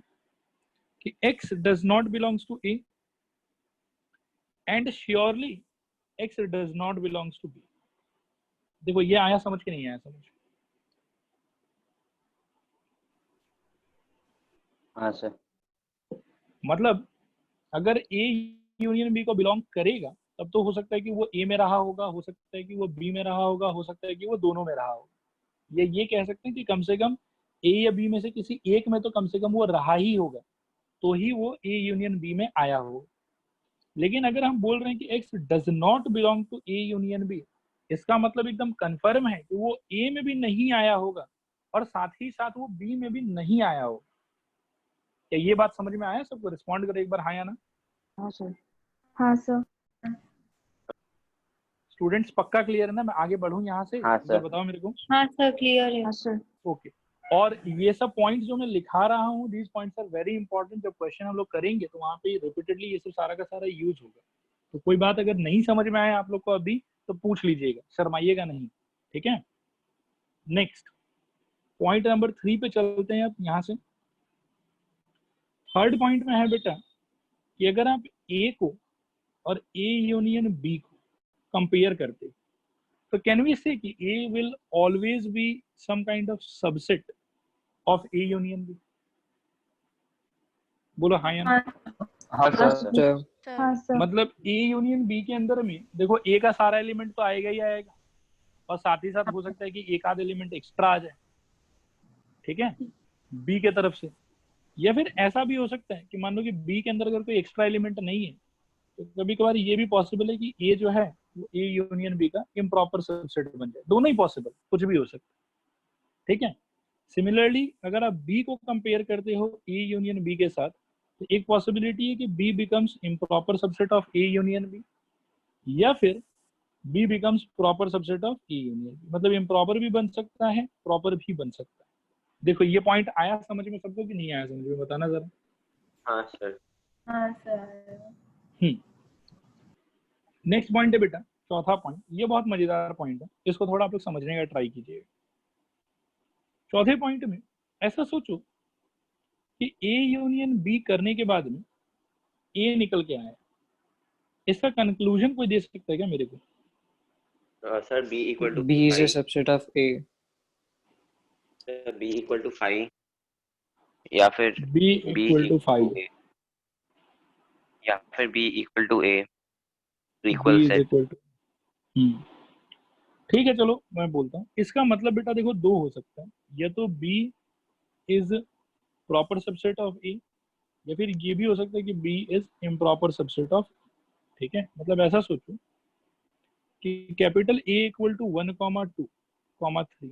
कि x does not belongs to A and surely x does not belongs to B. देखो ये आया समझ के नहीं आया समझ? हाँ सर। मतलब अगर ए यूनियन बी को बिलोंग करेगा तब तो हो सकता है कि वो ए में रहा होगा, हो सकता है कि वो बी में रहा होगा, हो सकता है कि वो दोनों में रहा होगा। ये कह सकते हैं कि कम से कम ए या बी में से किसी एक में तो कम से कम वो रहा ही होगा, तो ही वो ए यूनियन बी में आया होगा। लेकिन अगर हम बोल रहे हैं कि X does not belong to A union B, इसका मतलब एकदम कंफर्म है कि वो ए में भी नहीं आया होगा और साथ ही साथ वो बी में भी नहीं आया होगा। क्या ये बात समझ में आया सबको? रिस्पॉन्ड करो एक बार हाँ या ना। हाँ सर। हाँ सर। स्टूडेंट्स पक्का क्लियर है ना? मैं आगे बढ़ूं यहाँ से? हाँ सर। बताओ मेरे को। हाँ सर क्लियर है। हाँ सर। ओके, और ये सब पॉइंट्स जो मैं लिखा रहा हूँ, these points are very important. जब क्वेश्चन हम लोग करेंगे तो वहाँ पे रिपीटेडली ये सब सारा का सारा यूज होगा। तो कोई बात अगर नहीं समझ में आए आप लोग को अभी तो पूछ लीजिएगा, शर्माइएगा नहीं, ठीक है? नेक्स्ट पॉइंट नंबर 3 पे चलते हैं आप यहाँ से। थर्ड पॉइंट में है बेटा कि अगर आप ए को और ए यूनियन बी को कंपेयर करते तो कैन वी से कि A will always be some kind of subset of A union B? बोलो हाँ या ना। हाँ सर। हाँ सर। मतलब ए यूनियन बी के अंदर में देखो ए का सारा एलिमेंट तो आएगा ही आएगा, और साथ ही साथ हो सकता है कि एक आध एलिमेंट एक्स्ट्रा आ जाए, ठीक है, बी के तरफ से। या फिर ऐसा भी हो सकता है कि मान लो कि बी के अंदर अगर कोई एक्स्ट्रा एलिमेंट नहीं है तो कभी कभार ये भी पॉसिबल है कि ए जो है वो ए यूनियन बी का इम्प्रॉपर सबसेट बन जाए। दोनों ही पॉसिबल, कुछ भी हो सकता है, ठीक है। सिमिलरली अगर आप बी को कंपेयर करते हो ए यूनियन बी के साथ तो एक पॉसिबिलिटी है कि B becomes improper subset of A union B, या फिर B becomes proper subset of A union B. मतलब इम्प्रॉपर भी बन सकता है, प्रॉपर भी बन सकता है। देखो ये पॉइंट आया समझ में सबको कि नहीं आया समझ में? बताना जरा। हाँ सर। हाँ सर। नेक्स्ट पॉइंट है बेटा चौथा पॉइंट। ये बहुत मजेदार पॉइंट है, इसको थोड़ा आप लोग समझने का ट्राई कीजिएगा। चौथे पॉइंट में ऐसा सोचो कि ए यूनियन बी करने के बाद में ए निकल के आया, इसका कंक्लूजन कोई दे सकता है क्या मेरे को? Sir B equal to B is a subset of A. B equal to 5 या फिर B B equal to 5, A या फिर B equal to A B equal is set. Equal to, ठीक है चलो मैं बोलता हूँ। इसका मतलब बेटा देखो दो हो सकता है, या तो B is proper subset of A, या फिर ये भी हो सकता है कि B is improper subset of, ठीक है। मतलब ऐसा सोचो कि कैपिटल A इक्वल टू 1,2,3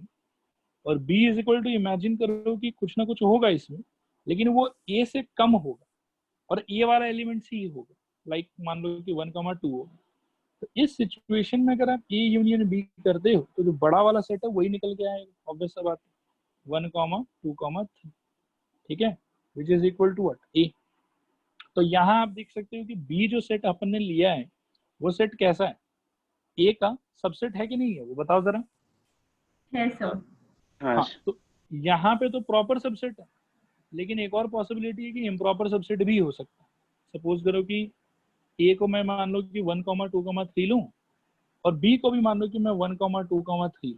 और B is equal to, imagine करो कि कुछ ना कुछ होगा इसमें, लेकिन वो A से कम होगा और A वाला एलिमेंट C होगा, लाइक मान लो कि 1,2 होगा। तो इस सिचुएशन में अगर आप A यूनियन B करते हो तो जो बड़ा वाला सेट है वही निकल के आएगा, ऑब्वियस सा बात है, 1,2,3, ठीक है, which is equal to what, A। तो यहाँ आप देख सकते हो कि B जो सेट अपन ने लिया है वो सेट कैसा है, A का सबसेट है कि नहीं है, वो बताओ जरा। है सर। हाँ हाँ, तो यहाँ पे तो प्रॉपर सबसेट है, लेकिन एक और पॉसिबिलिटी है कि इम्प्रॉपर सबसेट भी हो सकता है। सपोज करो कि A को मैं मान लो कि 1,2,3 लूं और B को भी मान लो कि मैं 1,2,3,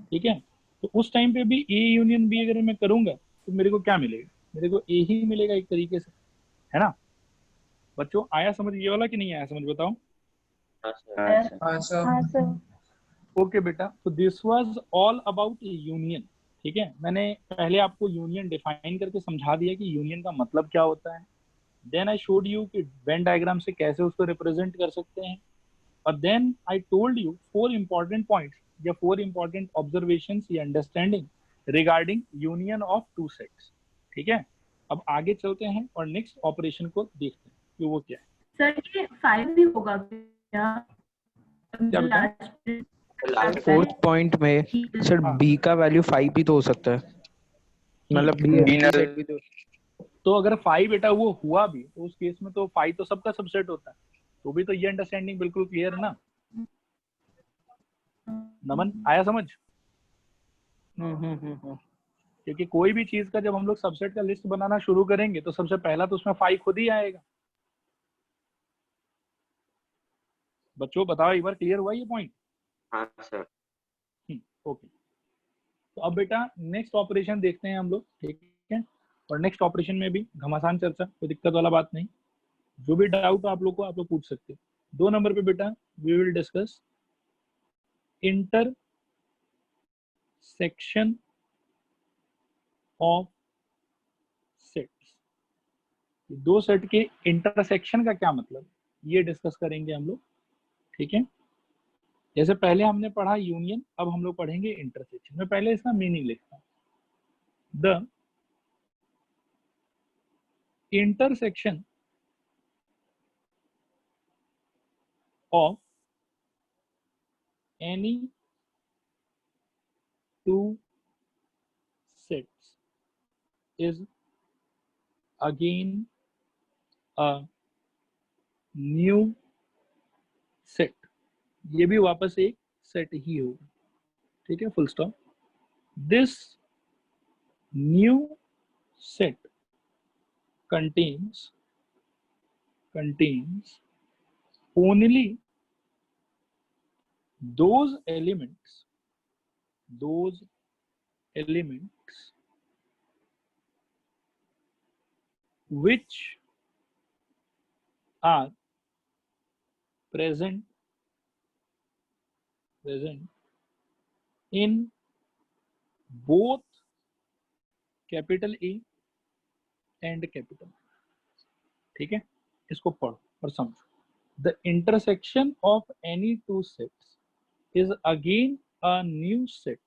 ठीक है। तो उस टाइम पे भी A यूनियन B अगर मैं करूंगा तो मेरे को क्या मिलेगा, मेरे को A ही मिलेगा एक तरीके से, है ना। बच्चों आया समझ ये वाला कि नहीं आया समझ, बताओ। हाँ सर। हाँ सर। हाँ सर। हाँ सर। ओके बेटा, तो this was all about union, ठीक है। मैंने पहले आपको यूनियन डिफाइन करके समझा दिया कि यूनियन का मतलब क्या होता है। देन आई शोड यू कि वेन डायग्राम से कैसे उसको रिप्रेजेंट कर सकते हैं, और then I told you 4 important points या 4 इंपॉर्टेंट ऑब्जर्वेशंस या understanding regarding union of two sets, ठीक है। अब आगे चलते हैं और नेक्स्ट ऑपरेशन को देखते हैं कि वो क्या है। सर ये 5 भी होगा क्या? क्या बेटा? लास्ट फोर्थ पॉइंट में सर हाँ। B का वैल्यू 5 भी तो हो सकता है, मतलब B B empty null set भी तो। तो अगर 5 बेटा वो हुआ भी तो उस केस में तो 5 तो सबका सबसेट होता है, तो भी तो ये अंडरस्टैंडिंग बिल्कुल क्लियर है ना। नमन आया समझ, क्योंकि कोई भी चीज का जब हम लोग सबसेट का लिस्ट बनाना शुरू करेंगे तो सबसे पहला तो उसमें 5 खुद ही आएगा। बच्चों बताओ एक बार क्लियर हुआ ये पॉइंट? हाँ सर। ओके, तो अब बेटा नेक्स्ट ऑपरेशन देखते हैं हम लोग, ठीक है। और नेक्स्ट ऑपरेशन में भी घमासान चर्चा, कोई दिक्कत वाला बात नहीं। जो भी डाउट आप लोग को आप लोग पूछ सकते हो। 2 नंबर पे बेटा we will discuss intersection of sets. दो सेट के इंटरसेक्शन का क्या मतलब, ये डिस्कस करेंगे हम लोग, ठीक है। जैसे पहले हमने पढ़ा यूनियन, अब हम लोग पढ़ेंगे इंटरसेक्शन। मैं पहले इसका मीनिंग लिखता हूँ। The intersection of any two sets is again a new set। ये भी वापस एक सेट ही होगा, ठीक है, full stop. This new set contains only those elements which are present in both capital A and capital, ठीक है। इसको पढ़ो और समझो। The intersection of any two sets is again a new set।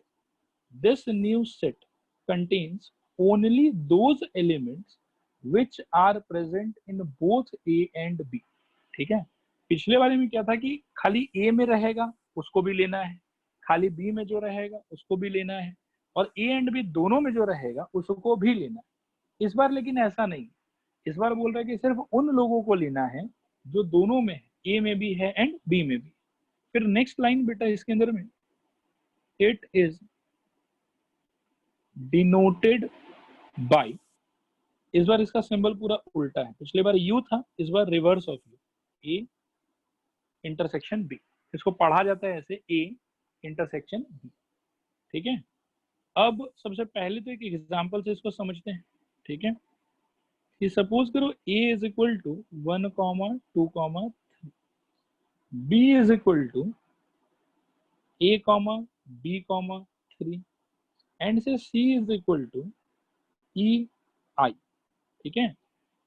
This new set contains only those elements which are present in both A and B, ठीक है। पिछले वाले में क्या था कि खाली A में रहेगा उसको भी लेना है, खाली B में जो रहेगा उसको भी लेना है, और A एंड B दोनों में जो रहेगा उसको भी लेना है। इस बार लेकिन ऐसा नहीं, इस बार बोल रहा है कि सिर्फ उन लोगों को लेना है जो दोनों में है, A में भी है एंड B में भी। फिर नेक्स्ट लाइन बेटा इसके अंदर में, इट इज डिनोटेड बाय, इस बार इसका सिंबल पूरा उल्टा है। पिछले बार यू था, इस बार reverse of U, A intersection B. इसको पढ़ा जाता है ऐसे, ए इंटरसेक्शन बी, ठीक है। अब सबसे पहले तो एक एग्जांपल से इसको समझते हैं, ठीक है। कि सपोज करो a is equal to 1, 2, 3, b is equal to a, b, 3 and say c is equal to e i, ठीक है।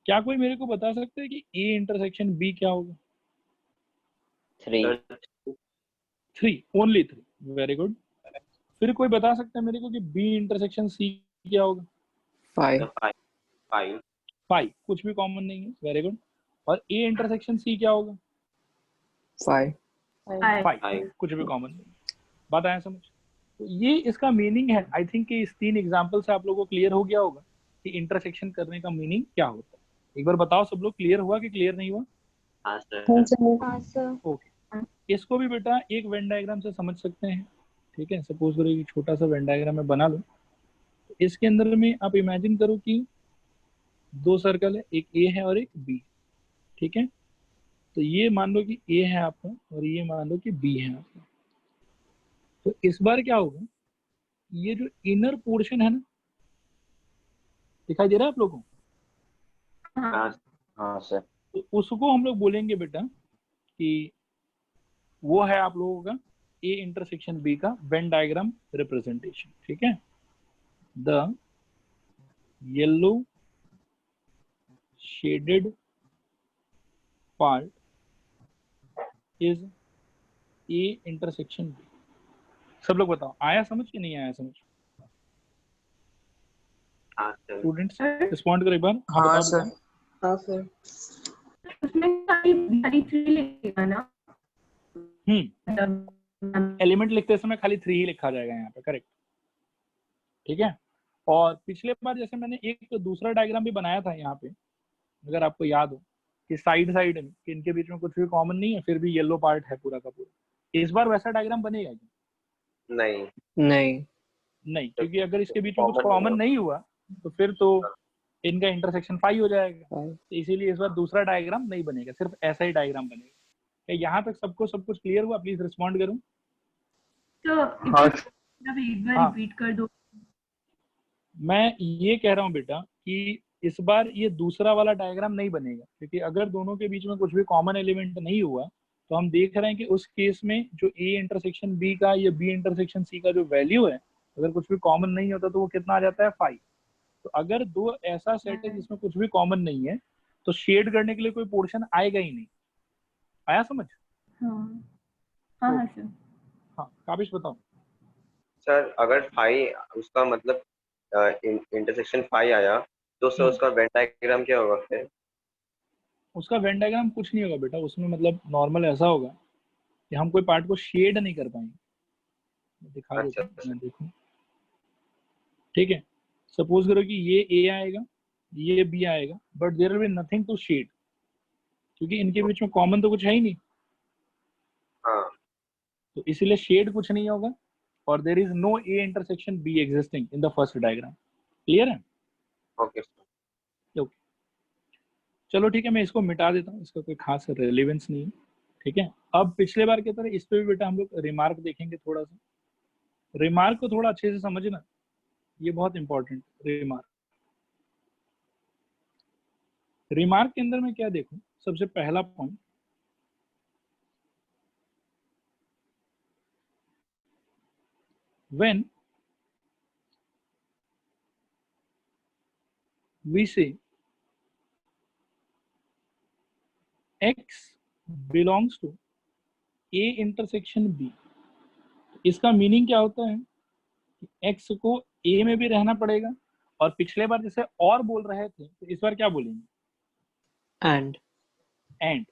क्या कोई मेरे को बता सकता है कि a इंटरसेक्शन b क्या होगा? 3 3, ओनली 3, वेरी गुड। फिर कोई बता सकता है मेरे को कि b इंटरसेक्शन c क्या होगा? 5 5 5, कुछ भी कॉमन नहीं है, वेरी गुड। और a इंटरसेक्शन c क्या होगा? 5 5, कुछ भी कॉमन नहीं। बात आया समझ? तो ये इसका मीनिंग है। आई थिंक कि इस 3 एग्जांपल से आप लोगों को क्लियर हो गया होगा कि इंटरसेक्शन करने का मीनिंग क्या होता है। एक बार बताओ सब लोग, क्लियर हुआ कि क्लियर नहीं हुआ? हाँ सर हाँ सर। ओके, इसको भी बेटा एक वेन डायग्राम से समझ सकते हैं, ठीक है। सपोज करो एक छोटा सा वेन डायग्राम में बना लो। तो इसके अंदर में आप इमेजिन करो कि 2 सर्कल है, एक ए है और एक बी, ठीक है। तो ये मान लो कि ए है आपका और ये मान लो कि बी है आपका। तो इस बार क्या होगा, ये जो इनर पोर्शन है ना, दिखाई दे रहा है आप लोगों को? हाँ हाँ सर। तो उसको हम लोग बोलेंगे बेटा कि वो है आप लोगों का ए इंटरसेक्शन बी का वेन डायग्राम रिप्रेजेंटेशन, ठीक है। The yellow shaded part is A intersection B. सब लोग बताओ, आया समझ कि नहीं आया समझ? हाँ सर स्टूडेंट्स रिस्पॉन्ड करो एक बार। हाँ बताओ सर। बताओ। हाँ सर। उसमें खाली 3 लिखेगा ना? एलिमेंट लिखते समय खाली 3 ही लिखा जाएगा यहाँ पे, करेक्ट, ठीक है। और पिछले बार जैसे मैंने एक दूसरा डायग्राम भी बनाया था यहाँ पे, अगर आपको याद हो कि साइड साइड में कि इनके बीच में कुछ भी कॉमन नहीं है, फिर भी येलो पार्ट है पूरा का पूरा। इस बार वैसा डायग्राम बनेगा क्या? नहीं नहीं, क्योंकि अगर इसके बीच में कुछ कॉमन नहीं हुआ तो फिर तो इनका इंटरसेक्शन 5 हो जाएगा। तो इसीलिए इस बार दूसरा डायग्राम नहीं बनेगा, सिर्फ ऐसा ही डायग्राम बनेगा। क्या यहाँ तक सबको सब कुछ क्लियर हुआ? प्लीज रिस्पॉन्ड करूँ। तो एक बार रिपीट कर दो। मैं ये कह रहा हूँ बेटा कि इस बार ये दूसरा वाला डायग्राम नहीं बनेगा, क्योंकि अगर दोनों के बीच में कुछ भी कॉमन एलिमेंट नहीं हुआ तो हम देख रहे हैं कि उस केस में जो ए इंटरसेक्शन बी का या बी इंटरसेक्शन सी का जो वैल्यू है, अगर कुछ भी कॉमन नहीं होता तो वो कितना आ जाता है? 5। तो अगर दो ऐसा सेट है जिसमें कुछ भी कॉमन नहीं है तो शेड करने के लिए कोई पोर्शन आएगा ही नहीं। आया समझ? हाँ हाँ सर। हाँ काबिश बताओ। सर अगर 5 उसका मतलब इंटरसेक्शन 5 आया तो सर उसका वेन डायग्राम क्या होगा फिर? उसका वेन डायग्राम कुछ नहीं होगा बेटा, उसमें मतलब नॉर्मल ऐसा होगा कि हम कोई पार्ट को शेड नहीं कर पाएंगे। दिखा दो अच्छा मैं देखूं, ठीक है। सपोज करो कि ये ए आएगा, ये बी आएगा, but there will be nothing to shade, क्योंकि इनके बीच में कॉमन तो कुछ है ही नहीं। हाँ तो इसीलिए शेड कुछ नहीं होगा और there is no A intersection B existing in the first diagram. Clear है? ओके ओके, चलो ठीक है, मैं इसको मिटा देता हूँ, इसका कोई खास रेलेवेंस नहीं है, ठीक है। अब पिछले बार की तरह इस पे भी बेटा हम लोग रिमार्क देखेंगे। थोड़ा सा रिमार्क को थोड़ा अच्छे से समझना, ये बहुत इंपॉर्टेंट। रिमार्क के अंदर में क्या देखूं, सबसे पहला point, when we say x belongs to a intersection b, इसका मीनिंग क्या होता है कि x को a में भी रहना पड़ेगा, और पिछले बार जैसे और बोल रहे थे तो इस बार क्या बोलेंगे? एंड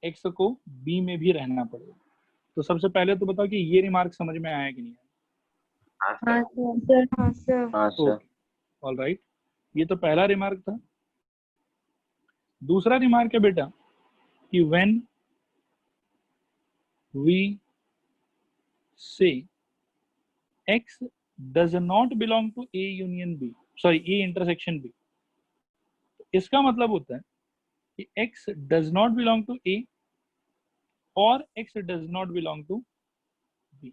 x को b में भी रहना पड़ेगा। तो सबसे पहले तो बताओ कि ये रिमार्क समझ में आया कि नहीं आया? हाँ सर हाँ सर। हाँ सर। ऑल राइट, ये तो पहला रिमार्क था। दूसरा रिमार्क है बेटा कि when we say x does not belong to a union b, sorry a intersection b, इसका मतलब होता है कि x does not belong to a और x does not belong to b।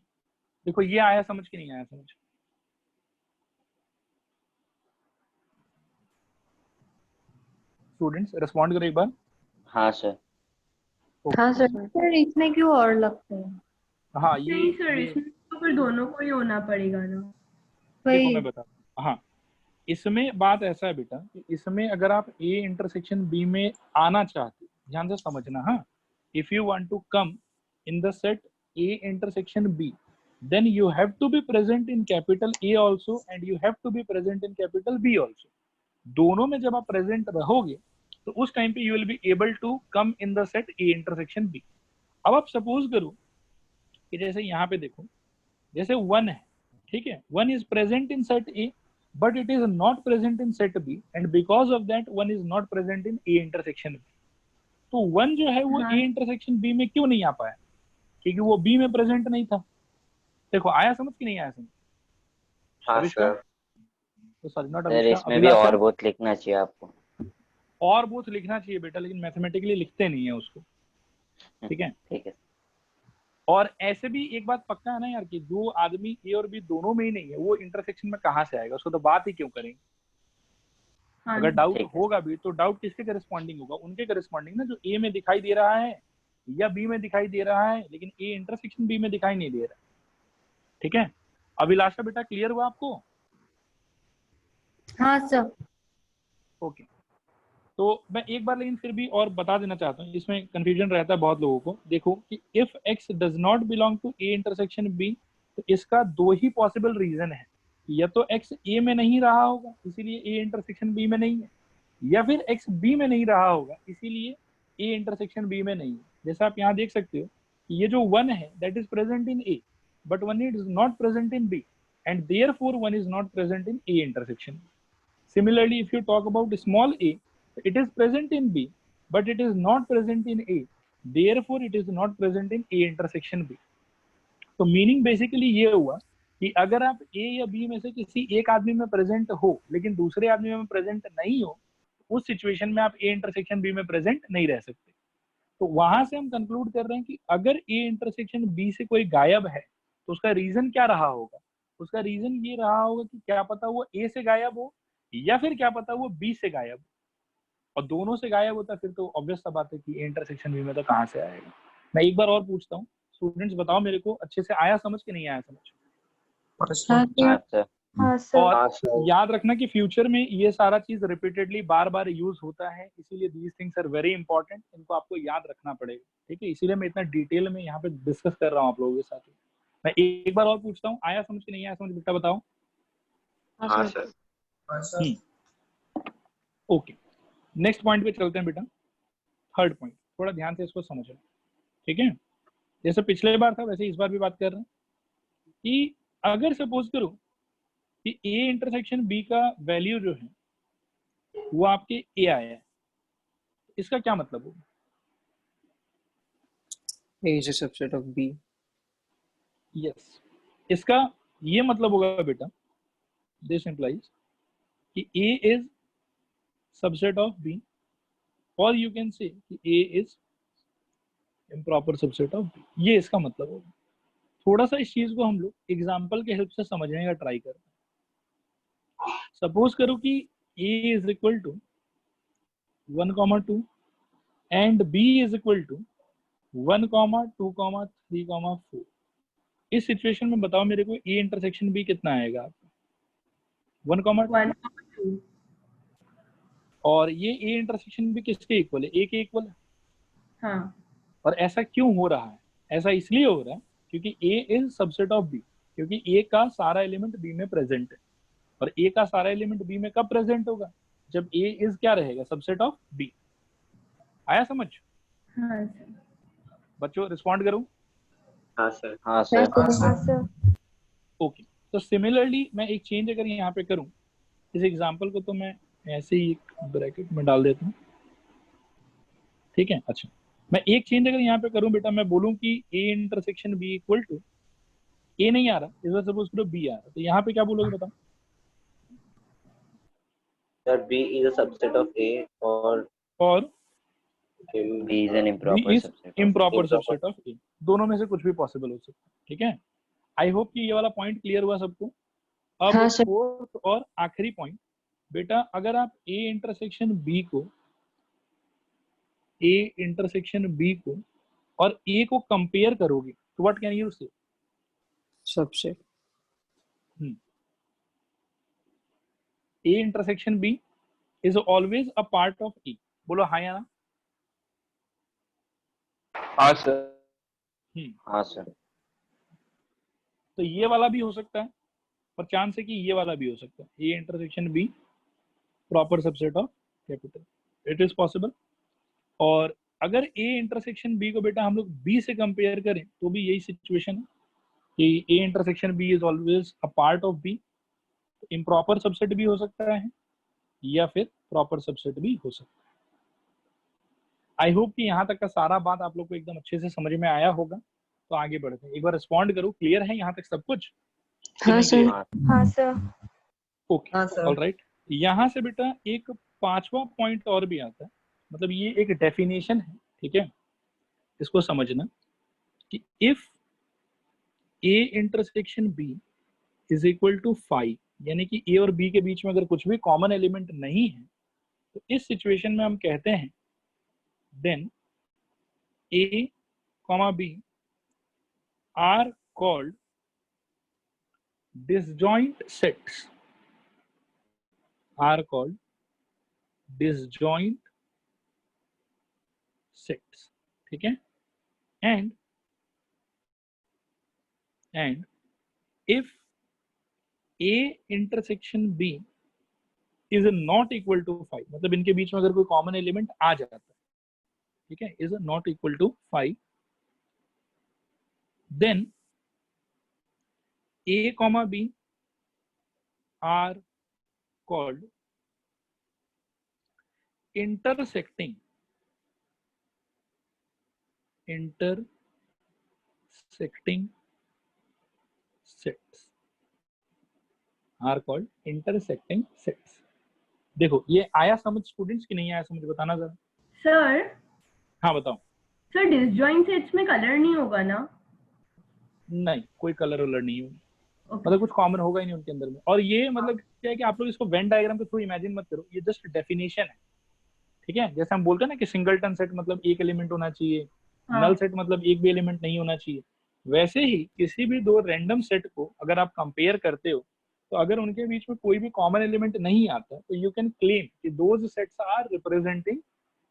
देखो ये आया समझ कि नहीं आया समझ? स्टूडेंट्स रिस्पॉन्ड करो एक बार। हाँ सर। हाँ सर। सर इसमें क्यों और लगते हैं? हाँ नहीं सर, ये इसमें तो फिर दोनों को ही होना पड़ेगा ना। देखो वही। मैं बताता हूँ। हाँ, इसमें बात ऐसा है बेटा कि इसमें अगर आप ए इंटरसेक्शन बी में आना चाहते, ध्यान से समझना। हाँ, if you want to come in the set A intersection B, then you have to be present in capital A also and you have to be present in capital B also. दोनों में जब आप present रहोगे तो उस time पे you will be able to come in the set A intersection B. अब आप सपोज करो कि जैसे यहाँ पे देखो, जैसे 1 है, ठीक है, 1 is present in set A but it is not present in set B and because of that 1 is not present in A intersection B. तो 1 जो है वो ए इंटरसेक्शन बी में क्यों नहीं आ पाया? क्योंकि वो बी में प्रेजेंट नहीं था। देखो आया समझ कि नहीं आया समझ? हाँ अविष्का, सर। तो सॉरी नॉट सर अविष्का, इसमें भी अभिलाषा। और बहुत लिखना चाहिए आपको। और बहुत लिखना चाहिए बेटा, लेकिन मैथमेटिकली लिखते नहीं है उसको, ठीक है। ठीक है। और ऐसे भी एक बात पक्का है ना यार कि जो आदमी ए और बी दोनों में ही नहीं है वो इंटरसेक्शन में कहाँ से आएगा? उसको तो बात ही क्यों करेंगे? हाँ अगर डाउट ठीक है। होगा भी तो डाउट किसके करस्पॉन्डिंग होगा? उनके करस्पॉन्डिंग ना, जो ए में दिखाई दे रहा है या बी में दिखाई दे रहा है, लेकिन ए इंटरसेक्शन बी में दिखाई नहीं दे रहा, ठीक है। अभिलाषा बेटा क्लियर हुआ आपको? हाँ सर। ओके, तो मैं एक बार लेकिन फिर भी और बता देना चाहता हूँ, इसमें कंफ्यूजन रहता है बहुत लोगों को। देखो कि if x does not belong to A intersection b, तो इसका दो ही पॉसिबल रीजन है। या तो x a में नहीं रहा होगा इसीलिए a इंटरसेक्शन b में नहीं है, या फिर x b में नहीं रहा होगा इसीलिए a इंटरसेक्शन b में नहीं है। जैसा आप यहाँ देख सकते हो कि ये जो 1 है that is present in a but 1 is not present in b and therefore 1 is not present in a intersection. Similarly, if you talk about small a, it is present in B, but it is not present in A. Therefore, it is not present in A intersection B. तो meaning basically ये हुआ कि अगर आप A या B में से किसी एक आदमी में प्रेजेंट हो लेकिन दूसरे आदमी में प्रेजेंट नहीं हो, उस सिचुएशन में आप A इंटरसेक्शन B में प्रेजेंट नहीं रह सकते। तो वहां से हम कंक्लूड कर रहे हैं कि अगर A इंटरसेक्शन B से कोई गायब है तो उसका रीजन क्या रहा होगा? उसका रीजन ये रहा होगा कि क्या पता वो A से गायब हो या फिर क्या पता वो बी से गायब, और दोनों से गायब होता फिर तो ऑब्वियस सा बात है कि इंटरसेक्शन बी में तो कहाँ से आएगा। मैं एक बार और पूछता हूँ, स्टूडेंट्स बताओ मेरे को अच्छे से आया समझ कि नहीं आया समझ? हाँ सर। हाँ सर। और हाँ सर। याद रखना कि फ्यूचर में ये सारा चीज रिपीटेडली बार बार यूज होता है, इसीलिए these things are very important, इनको आपको याद रखना पड़ेगा, ठीक है। इसीलिए मैं इतना डिटेल में यहाँ पे डिस्कस कर रहा हूँ आप लोगों के साथ। मैं एक बार और पूछता हूँ, आया समझ कि नहीं आया समझ बेटा बताओ? हाँ सर। ओके, नेक्स्ट पॉइंट पे चलते हैं बेटा। थर्ड पॉइंट, थोड़ा ध्यान से इसको समझो, ठीक है। जैसे पिछले बार था वैसे इस बार भी बात कर रहे हैं कि अगर सपोज करो कि ए इंटरसेक्शन बी का वैल्यू जो है वो आपके ए आया है, इसका क्या मतलब होगा? A is a subset of B. Yes, इसका ये मतलब होगा बेटा, दिस इंप्लाइज कि A is subset of B, और यू कैन से कि A is improper subset of B. ये इसका मतलब होगा। थोड़ा सा इस चीज को हम लोग एग्जाम्पल के हेल्प से समझने का ट्राई करते हैं। सपोज करो कि a is equal to 1,2 and b is equal to 1,2, 3, 4। इस सिचुएशन में बताओ मेरे को a इंटरसेक्शन b कितना आएगा आपका? 1,2। और ये a इंटरसेक्शन b किसके इक्वल है? a के इक्वल है। हाँ। और ऐसा क्यों हो रहा है? ऐसा इसलिए हो रहा है क्योंकि a is subset of b, क्योंकि a का सारा एलिमेंट b में प्रेजेंट है, और a का सारा एलिमेंट b में कब प्रेजेंट होगा? जब a इज क्या रहेगा? Subset of b। आया समझ? हाँ सर। बच्चों रिस्पॉन्ड करूं? हाँ सर। हाँ सर। हाँ सर। ओके, तो सिमिलरली मैं एक चेंज अगर यहाँ पे करूं, इस एग्जांपल को तो मैं ऐसे ही ब्रैकेट में डाल देता हूँ, ठीक है। अच्छा, मैं एक चेंज अगर यहाँ पे करूं बेटा, मैं बोलूं कि a intersection b equal to, a नहीं आ रहा इस बार, सपोज करो b आ रहा, तो यहाँ पे क्या बोलोगे बताओ? Sir B is a subset of A और और B is an b improper is subset of improper improper। Subset of a। दोनों में से कुछ भी पॉसिबल हो सकता है, ठीक है। आई होप कि ये वाला पॉइंट क्लियर हुआ सबको। अब हाँ सर। फोर्थ और आखिरी पॉइंट बेटा, अगर आप a इंटरसेक्शन b को A इंटरसेक्शन B को और A को कंपेयर करोगे तो व्हाट कैन यू से? Subset. A intersection B is always a part of E। बोलो हाँ या ना? हाँ सर। हाँ सर। तो ये वाला भी हो सकता है और चांस है कि ये वाला भी हो सकता है। A intersection B proper subset of capital, it is possible. और अगर A इंटरसेक्शन B को बेटा हम लोग B से कंपेयर करें तो भी यही सिचुएशन है कि A intersection B is always a part of B। Improper subset भी हो सकता है या फिर प्रॉपर सबसेट भी हो सकता है। आई होप कि यहाँ तक का सारा बात आप लोग को एकदम अच्छे से समझ में आया होगा। तो आगे बढ़ते हैं, एक बार रिस्पॉन्ड करो, क्लियर है यहाँ तक सब कुछ? हाँ सर। हाँ सर। ओके हाँ सर। ऑलराइट। यहाँ से बेटा एक पांचवा पॉइंट और भी आता है, मतलब ये एक डेफिनेशन है, ठीक है? इसको समझना कि if A intersection B is equal to 5, यानी कि A और B के बीच में अगर कुछ भी कॉमन एलिमेंट नहीं है तो इस सिचुएशन में हम कहते हैं then A, B are called disjoint sets, are called disjoint sets, ठीक है? And if A intersection B is not equal to 5, मतलब इनके बीच में अगर कोई कॉमन एलिमेंट आ जाता है, ठीक है, is not equal to 5, then A, B are called intersecting sets, are called intersecting sets। देखो ये आया समझ स्टूडेंट्स की नहीं आया समझ, बताना जरा। सर हाँ बताओ। सर डिसजॉइंट सेट्स में कलर नहीं होगा ना? नहीं, कोई कलर वलर नहीं होगा, ओके मतलब कुछ कॉमन होगा ही नहीं उनके अंदर में। और ये मतलब क्या है कि आप लोग इसको वेन डायग्राम के थ्रू इमेजिन मत करो, ये जस्ट डेफिनेशन है, ठीक है? जैसे हम बोलते हैं ना कि सिंगलटन सेट मतलब एक एलिमेंट होना चाहिए, हाँ। नल सेट मतलब एक भी एलिमेंट नहीं होना चाहिए, वैसे ही किसी भी दो रैंडम सेट को अगर आप कंपेयर करते हो तो अगर उनके बीच में कोई भी कॉमन एलिमेंट नहीं आता तो यू कैन क्लेम कि those sets are representing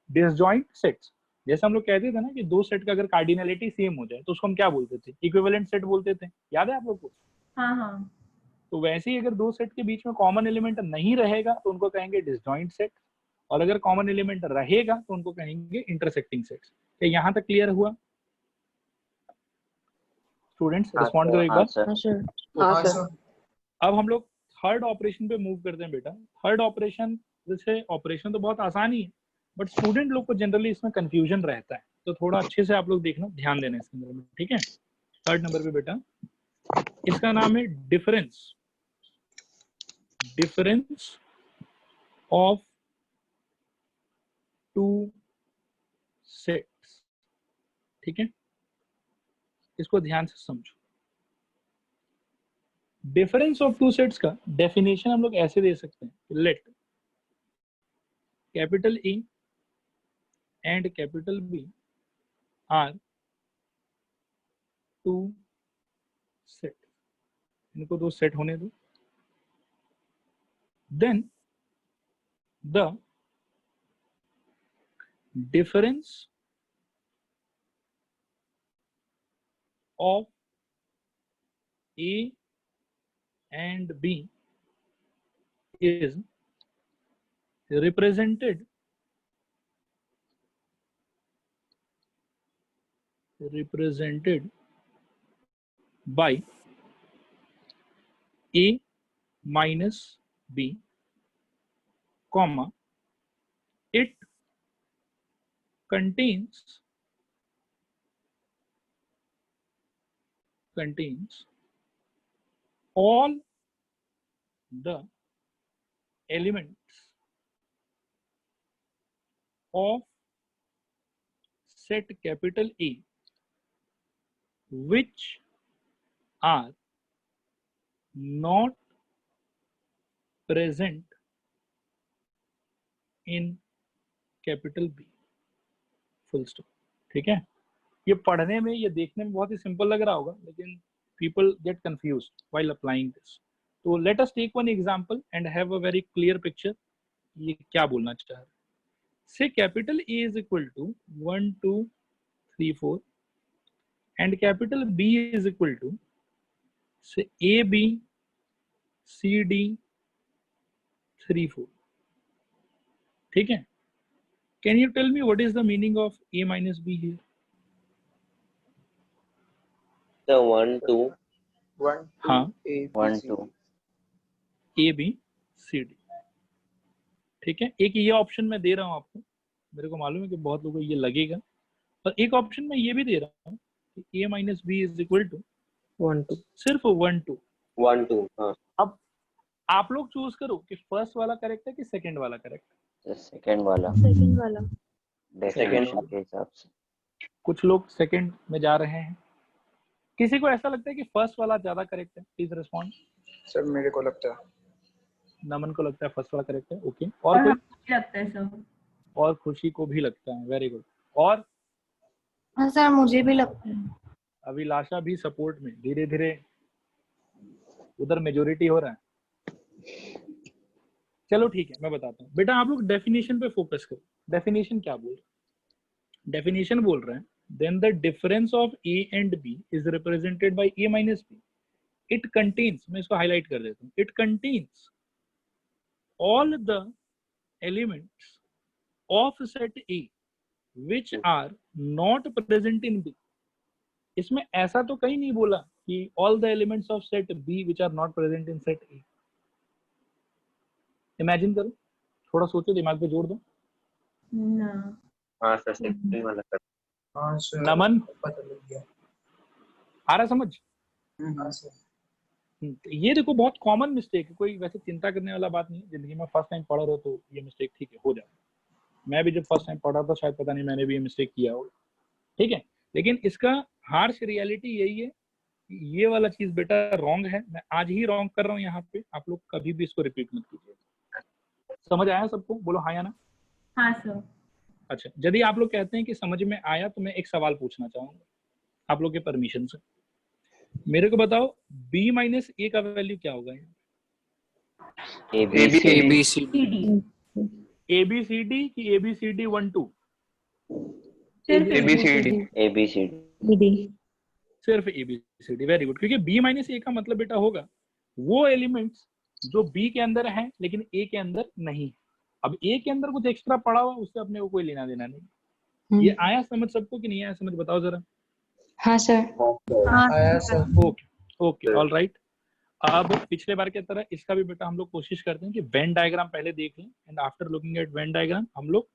disjoint sets. जैसे हम लोग कहते थे ना कि दो सेट का अगर कार्डिनलिटी सेम हो जाए तो उसको हम क्या बोलते थे? इक्विवेलेंट सेट बोलते थे, याद है आप लोग को? हाँ हाँ। तो वैसे ही अगर दो सेट के बीच में कॉमन एलिमेंट नहीं रहेगा तो उनको कहेंगे डिसजॉइंट सेट, और अगर कॉमन एलिमेंट रहेगा तो उनको कहेंगे इंटरसेक्टिंग सेट्स। क्या यहाँ तक क्लियर हुआ स्टूडेंट्स? रिस्पॉन्ड करो एक हाँ बार। सर। हाँ सर। हाँ सर। अब हम लोग थर्ड ऑपरेशन पे मूव करते हैं बेटा। थर्ड ऑपरेशन, जैसे ऑपरेशन तो बहुत आसान ही है बट स्टूडेंट लोग को जनरली इसमें कंफ्यूजन रहता है, तो थोड़ा अच्छे से आप लोग देखना, ध्यान देना इसके अंदर में, ठीक है? थर्ड नंबर पे बेटा इसका नाम है डिफरेंस ऑफ टू सेट्स, ठीक है? इसको ध्यान से समझो। डिफरेंस ऑफ टू सेट्स का डेफिनेशन हम लोग ऐसे दे सकते हैं, let capital E and capital B are two set, इनको दो सेट होने दो, then the difference of A and B is represented by A minus B, comma, it contains all the elements of set capital A which are not present in capital B। Full stop. ठीक है, ये पढ़ने में, ये देखने में बहुत ही simple लग रहा होगा, लेकिन people get confused while applying this. So let us take one example and have a very clear picture. ये क्या बोलना चाह रहे हैं? Say capital A is equal to 1 2 3 4 and capital B is equal to say A B C D 3 4. ठीक है, can you tell me what is the meaning of A minus B here? The 1 2 1 2 हाँ, A 1 B C 2 A B C D। ठीक है, एक ये option मैं दे रहा हूँ आपको, मेरे को मालूम है कि बहुत लोगों को ये लगेगा, और एक ऑप्शन मैं ये भी दे रहा हूँ कि A minus B is equal to 1 2 सिर्फ 1 2। 1 2 हाँ अब आप लोग चूज करो कि फर्स्ट वाला करेक्ट है कि सेकंड वाला करेक्ट है। सेकंड वाला सेकंड वाला। डेफिनेशन के हिसाब से। कुछ लोग सेकंड में जा रहे हैं, किसी को ऐसा लगता है कि फर्स्ट वाला ज्यादा करेक्ट है, प्लीज रिस्पॉन्ड। सर मेरे को लगता है नमन को लगता है फर्स्ट वाला करेक्ट है, ओके। और कोई? मुझे लगता है सर। और खुशी को भी लगता है, वेरी गुड। और हाँ सर, मुझे भी लगता है। अभिलाषा भी सपोर्ट में, धीरे धीरे उधर मेजोरिटी हो रहा है। चलो ठीक है, मैं बताता हूँ बेटा, आप लोग डेफिनेशन पे फोकस करो। डेफिनेशन क्या बोल रहा है? डेफिनेशन बोल रहा है then the difference of A and B is represented by A minus B. It contains, मैं इसको हाईलाइट कर देता हूँ, it contains all the elements of set A which are not present in B। इसमें ऐसा तो कहीं नहीं बोला कि all the elements of set B which are not present in set A। Imagine करो, थोड़ा सोचो, दिमाग पे जोड़ दो। ना। हाँ सर सेकंड वाला सर। हाँ सर नमन पता लग गया। आ रहा समझ? हाँ सर ये देखो बहुत कॉमन मिस्टेक है, कोई वैसे चिंता करने वाला बात नहीं है। जिंदगी में फर्स्ट टाइम पढ़ रहे हो तो ये मिस्टेक ठीक है, हो जाए। मैं भी जब फर्स्ट टाइम पढ़ा था शायद पता नहीं मैंने भी ये मिस्टेक किया होगा, ठीक है। लेकिन इसका हार्श रियलिटी यही है, ये वाला चीज बेटा रॉन्ग है। मैं आज ही रॉन्ग कर रहा हूँ यहाँ पे, आप लोग कभी भी इसको रिपीट मत कीजिए। समझ आया सबको? बोलो हाँ या ना। हाँ सर। अच्छा, यदि आप लोग कहते हैं कि समझ में आया तो मैं एक सवाल पूछना चाहूंगा आप लोग के परमिशन से। मेरे को बताओ b माइनस ए का वैल्यू क्या होगा? A B C CD। ABCD की ABCD 1 2? सिर्फ ABCD A B C D सिर्फ ABCD, वेरी गुड। क्योंकि b माइनस ए का मतलब बेटा होगा वो एलिमेंट्स जो B के अंदर हैं लेकिन A के अंदर नहीं। अब A के अंदर कुछ एक्स्ट्रा पड़ा हुआ, उससे अपने को कोई लेना देना नहीं। ये आया समझ सबको कि नहीं आया समझ? बताओ जरा। हाँ सर। आया sir. Okay okay, all right. अब पिछले बार की तरह इसका भी बेटा हम लोग कोशिश करते हैं कि वेन डायग्राम पहले देख लें and after looking at Venn diagram हम लोग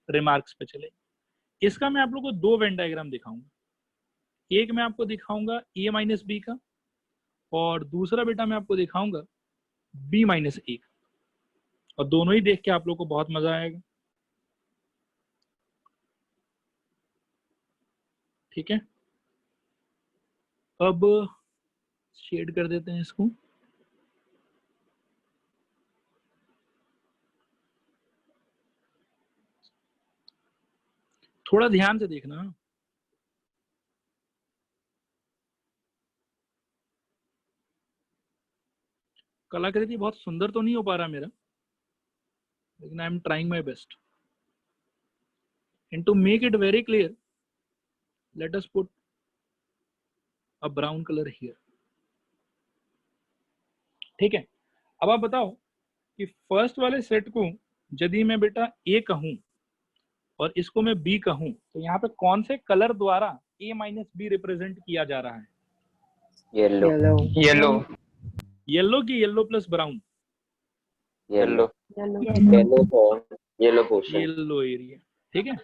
रिमार्क्स पे चले। इसका मैं आप लोग को दो वेन डायग्राम दिखाऊंगा। एक मैं आपको दिखाऊंगा ए माइनस बी का, और दूसरा बेटा मैं आपको दिखाऊंगा बी माइनस ए का, और दोनों ही देख के आप लोग को बहुत मजा आएगा। ठीक है, अब शेड कर देते हैं इसको। थोड़ा ध्यान से देखना। कलाकृति बहुत सुंदर तो नहीं हो पा रहा मेरा, लेकिन I am trying my best. And to make it very clear, let us put a brown colour here. ठीक है, अब आप बताओ कि फर्स्ट वाले सेट को यदि मैं बेटा ए कहूं और इसको मैं बी कहूं, तो यहाँ पे कौन से कलर द्वारा ए माइनस बी रिप्रेजेंट किया जा रहा है? येलो येलो येलो की yellow plus brown? Yellow yellow portion yellow area. ठीक है,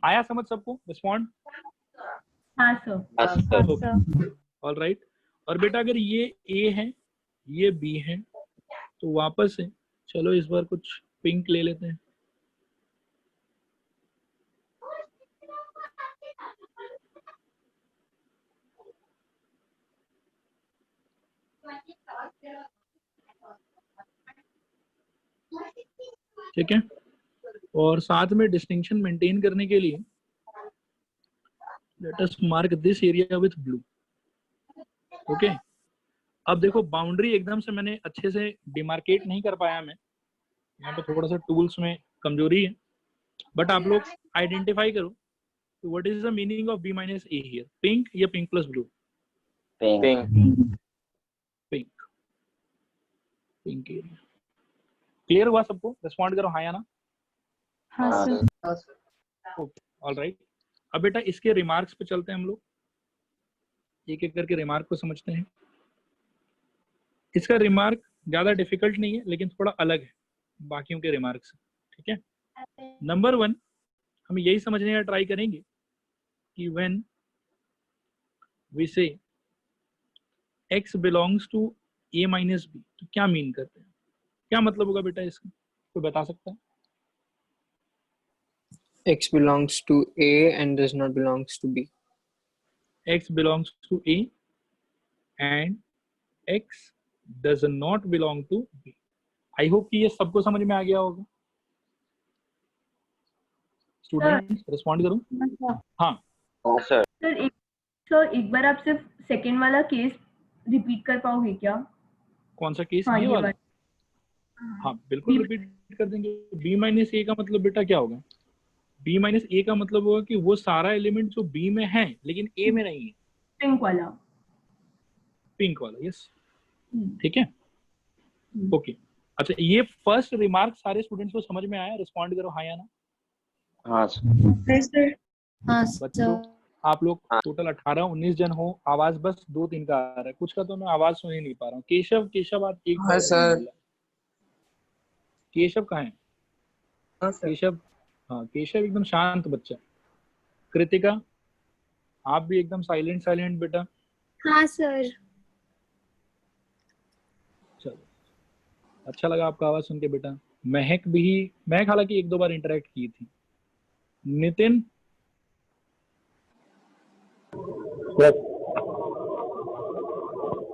आया समझ सबको? रिस्पॉन्ड। हाँ सर। All right. और बेटा अगर ये ए है ये बी है, तो वापस से चलो इस बार कुछ पिंक ले लेते हैं। ठीक है, और साथ में डिस्टिंक्शन मेंटेन करने के लिए let us mark this area with blue. Okay, अब देखो बाउंड्री एकदम से मैंने अच्छे से डिमार्केट नहीं कर पाया, मैं यहाँ पे थोड़ा सा टूल्स में कमजोरी है, बट आप लोग आइडेंटिफाई करो what is the meaning of B minus A here. Pink या pink plus blue? Pink. Pink, pink area. Clear हुआ सबको? रिस्पॉन्ड करो हाँ या ना। हाँ हाँ सर। सर। Okay, alright. अब बेटा इसके रिमार्क्स पे चलते हैं हम लोग, एक एक करके रिमार्क को समझते हैं। इसका रिमार्क ज्यादा डिफिकल्ट नहीं है, लेकिन थोड़ा अलग है बाकियों के रिमार्क से, ठीक है। नंबर 1 हम यही समझने का ट्राई करेंगे कि when we say x belongs to a minus B, तो क्या मीन करते हैं, क्या मतलब होगा बेटा इसका, कोई बता सकता है? X belongs to A and does not belongs to B. x belongs to a and x does not belong to b। I hope कि ये सबको समझ में आ गया होगा। स्टूडेंट रिस्पॉन्ड करो हाँ। हाँ सर। सर एक बार आप सिर्फ सेकंड वाला केस रिपीट कर पाओगे क्या? कौन सा केस? हाँ, ये ये वाला? वाला। हाँ बिल्कुल रिपीट कर देंगे। b माइनस ए का मतलब बेटा क्या होगा? b माइनस ए का मतलब होगा कि वो सारा एलिमेंट जो b में है लेकिन a में नहीं है। पिंक वाला। पिंक वाला, यस, ठीक है। ओके, अच्छा ये फर्स्ट रिमार्क सारे स्टूडेंट्स को समझ में आया? रिस्पॉन्ड करो हाँ या ना। हाँ सर। हाँ बच्चों सर। आप लोग टोटल 18-19 जन हो, आवाज बस 2-3 का आ रहा है, कुछ का तो मैं आवाज सुन ही नहीं पा रहा हूँ। केशव आप एक हाँ सर। केशव कहाँ है? हाँ सर। केशव, हाँ केशव एकदम शांत बच्चा। कृतिका आप भी एकदम साइलेंट बेटा। हाँ सर। चलो, अच्छा लगा आपका आवाज सुन के बेटा। महक हालांकि 1-2 बार इंटरेक्ट की थी। नितिन,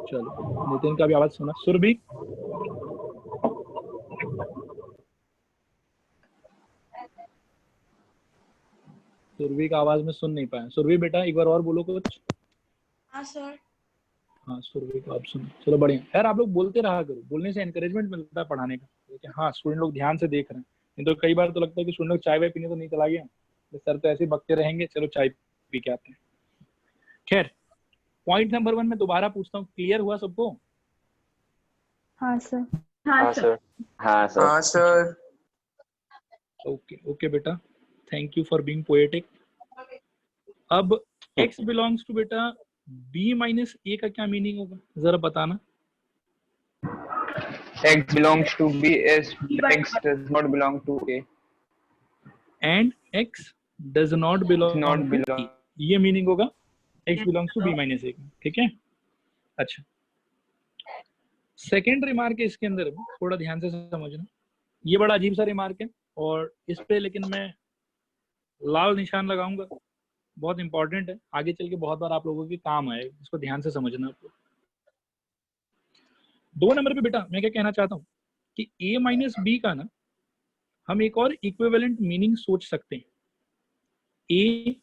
चलो नितिन का भी आवाज सुना। सुरभि, सुरभि का आवाज में सुन नहीं पाया। सुरभि बेटा एक बार और बोलो कुछ। हाँ सर। हाँ सुरभि को आप सुनो, चलो बढ़िया। यार आप लोग बोलते रहा करो, बोलने से एनकरेजमेंट मिलता है पढ़ाने का, ठीक है। हाँ स्टूडेंट लोग ध्यान से देख रहे हैं, नहीं तो कई बार तो लगता है कि स्टूडेंट लोग चाय वाय पीने तो नहीं चला गया, तो सर तो ऐसे ही बकते रहेंगे, चलो चाय पी के आते हैं। खैर पॉइंट नंबर 1 में दोबारा पूछता हूँ, क्लियर हुआ सबको? हाँ सर। हाँ सर। हाँ सर। हाँ सर। ओके बेटा, thank you for being poetic. अब x बिलोंग्स टू बेटा b माइनस a का क्या मीनिंग होगा जरा बताना। X belongs to B as X does not belong to A. And x does not belong Not to belong. a, ये meaning होगा x belongs to b minus a का, ठीक है। अच्छा सेकेंड रिमार्क है इसके अंदर, थोड़ा ध्यान से समझना, ये बड़ा अजीब सा रिमार्क है और इस पे लेकिन मैं लाल निशान लगाऊंगा, बहुत इंपॉर्टेंट है, आगे चल के बहुत बार आप लोगों के काम आए, इसको ध्यान से समझना। आपको 2 नंबर पे बेटा मैं क्या कहना चाहता हूँ कि a माइनस बी का ना हम एक और इक्विवेलेंट मीनिंग सोच सकते हैं, a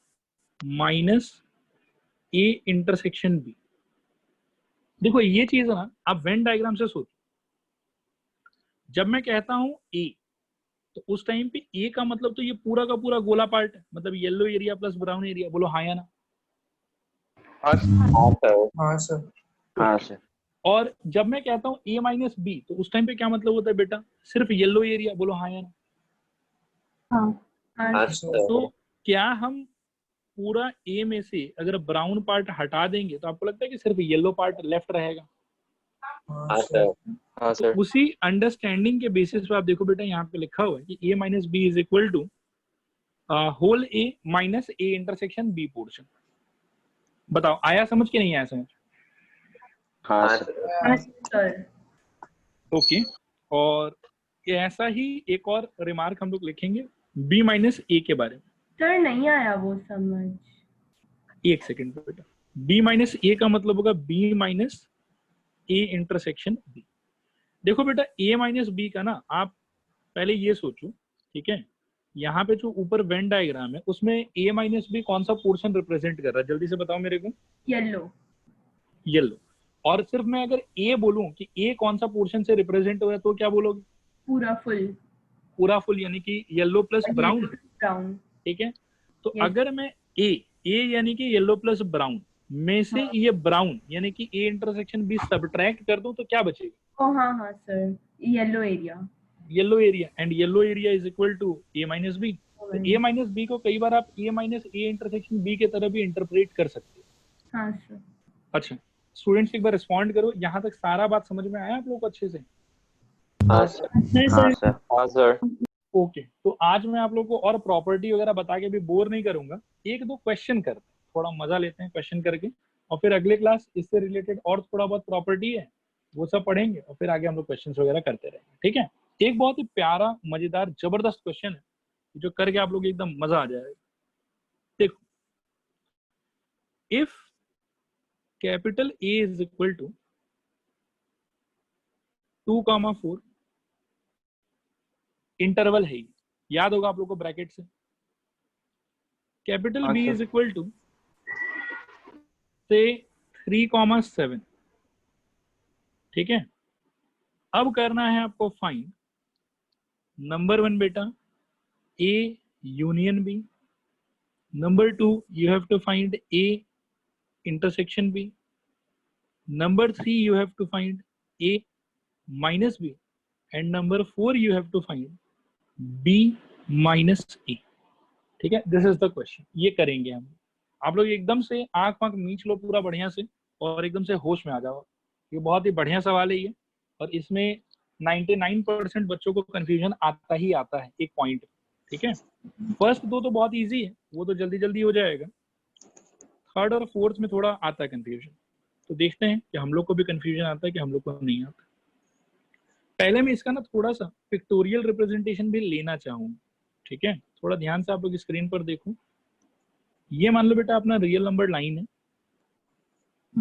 minus a intersection b। देखो ये चीज है ना, आप वेन डायग्राम से सोचो, जब मैं कहता हूं a तो उस टाइम पे a का मतलब तो ये पूरा का पूरा गोला पार्ट है, मतलब yellow area plus brown area. बोलो हाँ या ना। हाँ सर। हाँ सर। हाँ सर। और जब मैं कहता हूँ a माइनस बी तो उस टाइम पे क्या मतलब होता है बेटा? सिर्फ येलो एरिया। बोलो हाँ या ना। हाँ सर। तो क्या हम पूरा a में से अगर ब्राउन पार्ट हटा देंगे तो आपको लगता है कि सिर्फ येलो पार्ट लेफ्ट रहेगा? हाँ सर। हाँ तो उसी अंडरस्टैंडिंग के बेसिस पे आप देखो बेटा यहाँ पे लिखा हुआ है कि a minus B is equal to whole a minus a intersection b portion. बताओ आया समझ के नहीं आया समझ? हाँ हाँ सर। हाँ सर। ओके, और ऐसा ही एक और रिमार्क हम लोग लिखेंगे b माइनस a के बारे में। सर नहीं आया वो समझ। एक सेकेंड बेटा, b माइनस a का मतलब होगा b minus a intersection b। देखो बेटा a माइनस b का ना आप पहले ये सोचो, ठीक है, यहाँ पे जो ऊपर वेन डायग्राम है उसमें a माइनस बी कौन सा पोर्शन रिप्रेजेंट कर रहा है, जल्दी से बताओ मेरे को। येलो। येलो। और सिर्फ मैं अगर a बोलूं कि a कौन सा पोर्शन से रिप्रेजेंट हो रहा है तो क्या बोलोगे? पूरा फुल। पूरा फुल, यानी कि येलो प्लस ब्राउन। ब्राउन। ठीक है, तो Yes. अगर मैं a यानी कि येलो प्लस ब्राउन में से ये ब्राउन यानी कि a इंटरसेक्शन b सब्ट्रैक्ट कर दूं तो क्या बचेगा? ओ हाँ हाँ sir, yellow area. Yellow area, and yellow area is equal to a minus B. तो a माइनस बी को कई बार आप a minus A intersection b के तरह भी इंटरप्रेट कर सकते हो। हाँ सर। अच्छा स्टूडेंट्स एक बार रिस्पॉन्ड करो, यहाँ तक सारा बात समझ में आया आप लोग को अच्छे से? हाँ सर। हाँ सर। हाँ सर। ओके, तो आज मैं आप लोग को और प्रॉपर्टी वगैरह बता के भी बोर नहीं करूंगा, एक दो क्वेश्चन करते हैं, थोड़ा मजा लेते हैं क्वेश्चन करके, और फिर अगले क्लास इससे रिलेटेड और थोड़ा बहुत प्रॉपर्टी है वो सब पढ़ेंगे और फिर आगे हम लोग क्वेश्चन वगैरह करते रहेंगे। ठीक है, एक बहुत ही प्यारा मजेदार जबरदस्त क्वेश्चन है जो करके आप लोग एकदम मजा आ जाएगा। देखो, if capital A is equal to 2,4, interval है, याद होगा आप लोग को ब्रैकेट से। Capital B is equal to से 3,7। ठीक है, अब करना है आपको फाइंड नंबर 1 बेटा A union B, number 2 you have to find A intersection B, number 3 you have to find A minus B, and number 4 you have to find B minus A। ठीक है, दिस इज द क्वेश्चन, ये करेंगे हम। आप लोग एकदम से आंख वाँख मीच लो पूरा बढ़िया से और एकदम से होश में आ जाओ, ये बहुत ही बढ़िया सवाल है ये, और इसमें 99% बच्चों को कंफ्यूजन आता ही आता है एक पॉइंट। ठीक है, फर्स्ट दो तो बहुत इजी है, वो तो जल्दी जल्दी हो जाएगा, थर्ड और फोर्थ में थोड़ा आता है कंफ्यूजन। तो देखते हैं कि हम लोग को भी कंफ्यूजन आता है कि हम लोग को नहीं आता। पहले मैं इसका ना थोड़ा सा पिक्टोरियल रिप्रेजेंटेशन भी लेना चाहूंगा। ठीक है, थोड़ा ध्यान से आप लोग स्क्रीन पर देखो, ये मान लो बेटा अपना रियल नंबर लाइन है।